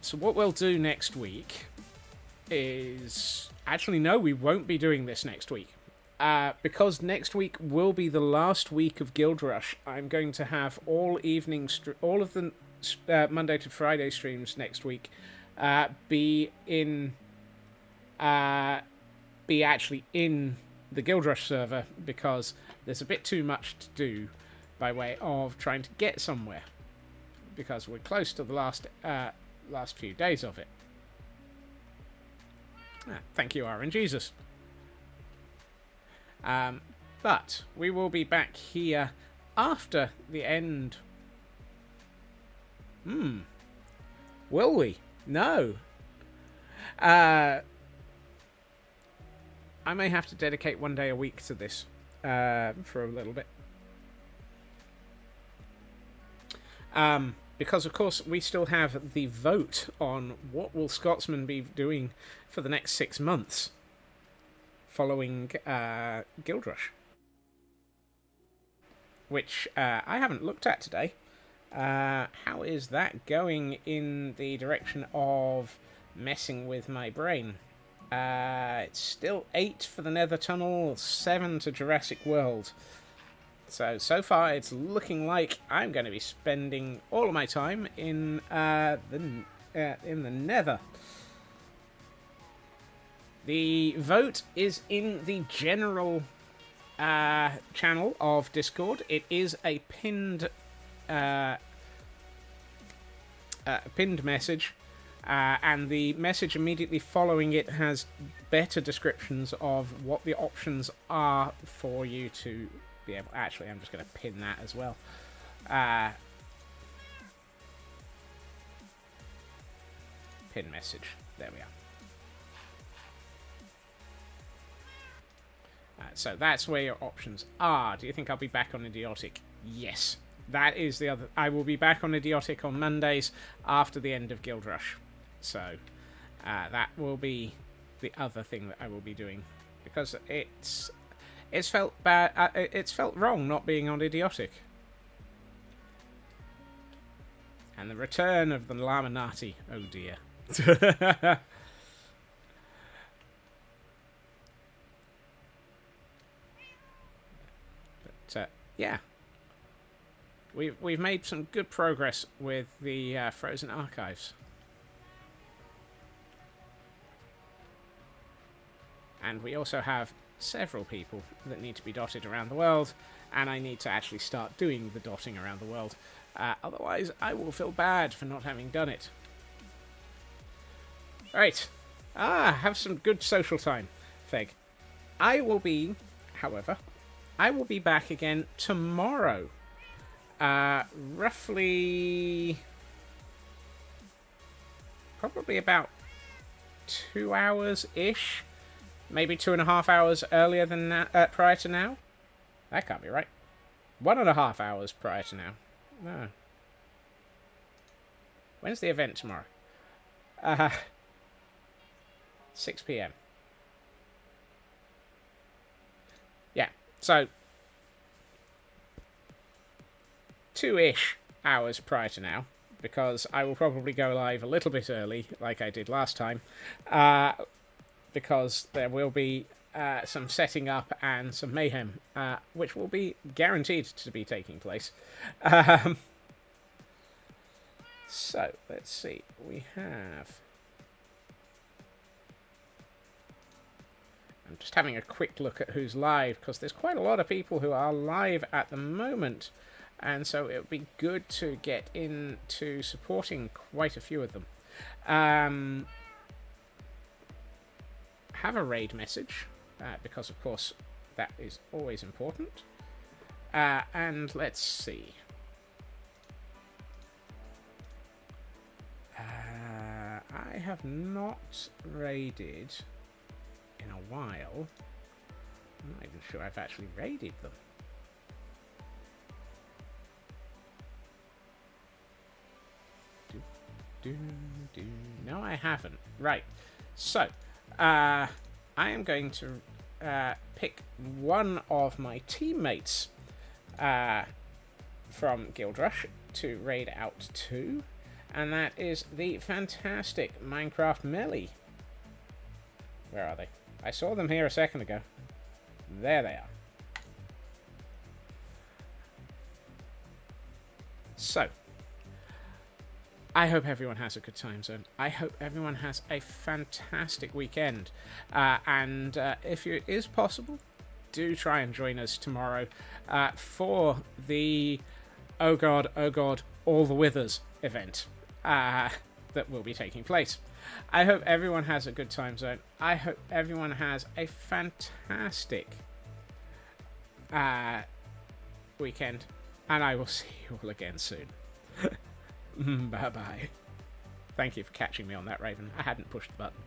So what we'll do next week is... Actually, no, we won't be doing this next week. Because next week will be the last week of Guild Rush, I'm going to have all of the Monday to Friday streams next week be actually in the Guild Rush server, because there's a bit too much to do by way of trying to get somewhere, because we're close to the last few days of it. Thank you, RNGesus. But we will be back here after the end. Will we? No. I may have to dedicate one day a week to this for a little bit. Because, of course, we still have the vote on what will Scotsman be doing for the next 6 months following Guild Rush. Which I haven't looked at today. How is that going in the direction of messing with my brain. It's still 8 for the Nether Tunnel, 7 to Jurassic World. So far it's looking like I'm going to be spending all of my time in the Nether. The vote is in the general channel of Discord. It is a pinned message, and the message immediately following it has better descriptions of what the options are for you to be able... Actually, I'm just going to pin that as well. Pin message. There we are. So that's where your options are. Do you think I'll be back on Idiotic? Yes. That is the other... I will be back on Idiotic on Mondays after the end of Guild Rush. So that will be the other thing that I will be doing. Because it's felt bad. It's felt wrong not being on Idiotic. And the return of the Laminati. Oh dear. But yeah, we've made some good progress with the Frozen Archives. And we also have several people that need to be dotted around the world, and I need to actually start doing the dotting around the world. Otherwise, I will feel bad for not having done it. Right. Have some good social time, Feg. I will be, however, I will be back again tomorrow. Roughly... probably about 2 hours-ish. Maybe 2.5 hours earlier than that, prior to now. That can't be right. 1.5 hours prior to now. No. When's the event tomorrow? 6 PM. Yeah, so 2-ish hours prior to now, because I will probably go live a little bit early, like I did last time, because there will be some setting up and some mayhem, which will be guaranteed to be taking place. So, let's see. We have... I'm just having a quick look at who's live, because there's quite a lot of people who are live at the moment, and so it would be good to get into supporting quite a few of them. Have a raid message, because of course that is always important. And let's see. I have not raided in a while. I'm not even sure I've actually raided them. No, I haven't. Right. So, I am going to pick one of my teammates from Guild Rush to raid out to, and that is the fantastic Minecraft Melly. Where are they? I saw them here a second ago. There they are. So, I hope everyone has a good time zone. I hope everyone has a fantastic weekend. And if it is possible, do try and join us tomorrow for the Oh God, All the Withers event that will be taking place. I hope everyone has a good time zone. I hope everyone has a fantastic weekend. And I will see you all again soon. Bye-bye. Thank you for catching me on that, Raven. I hadn't pushed the button.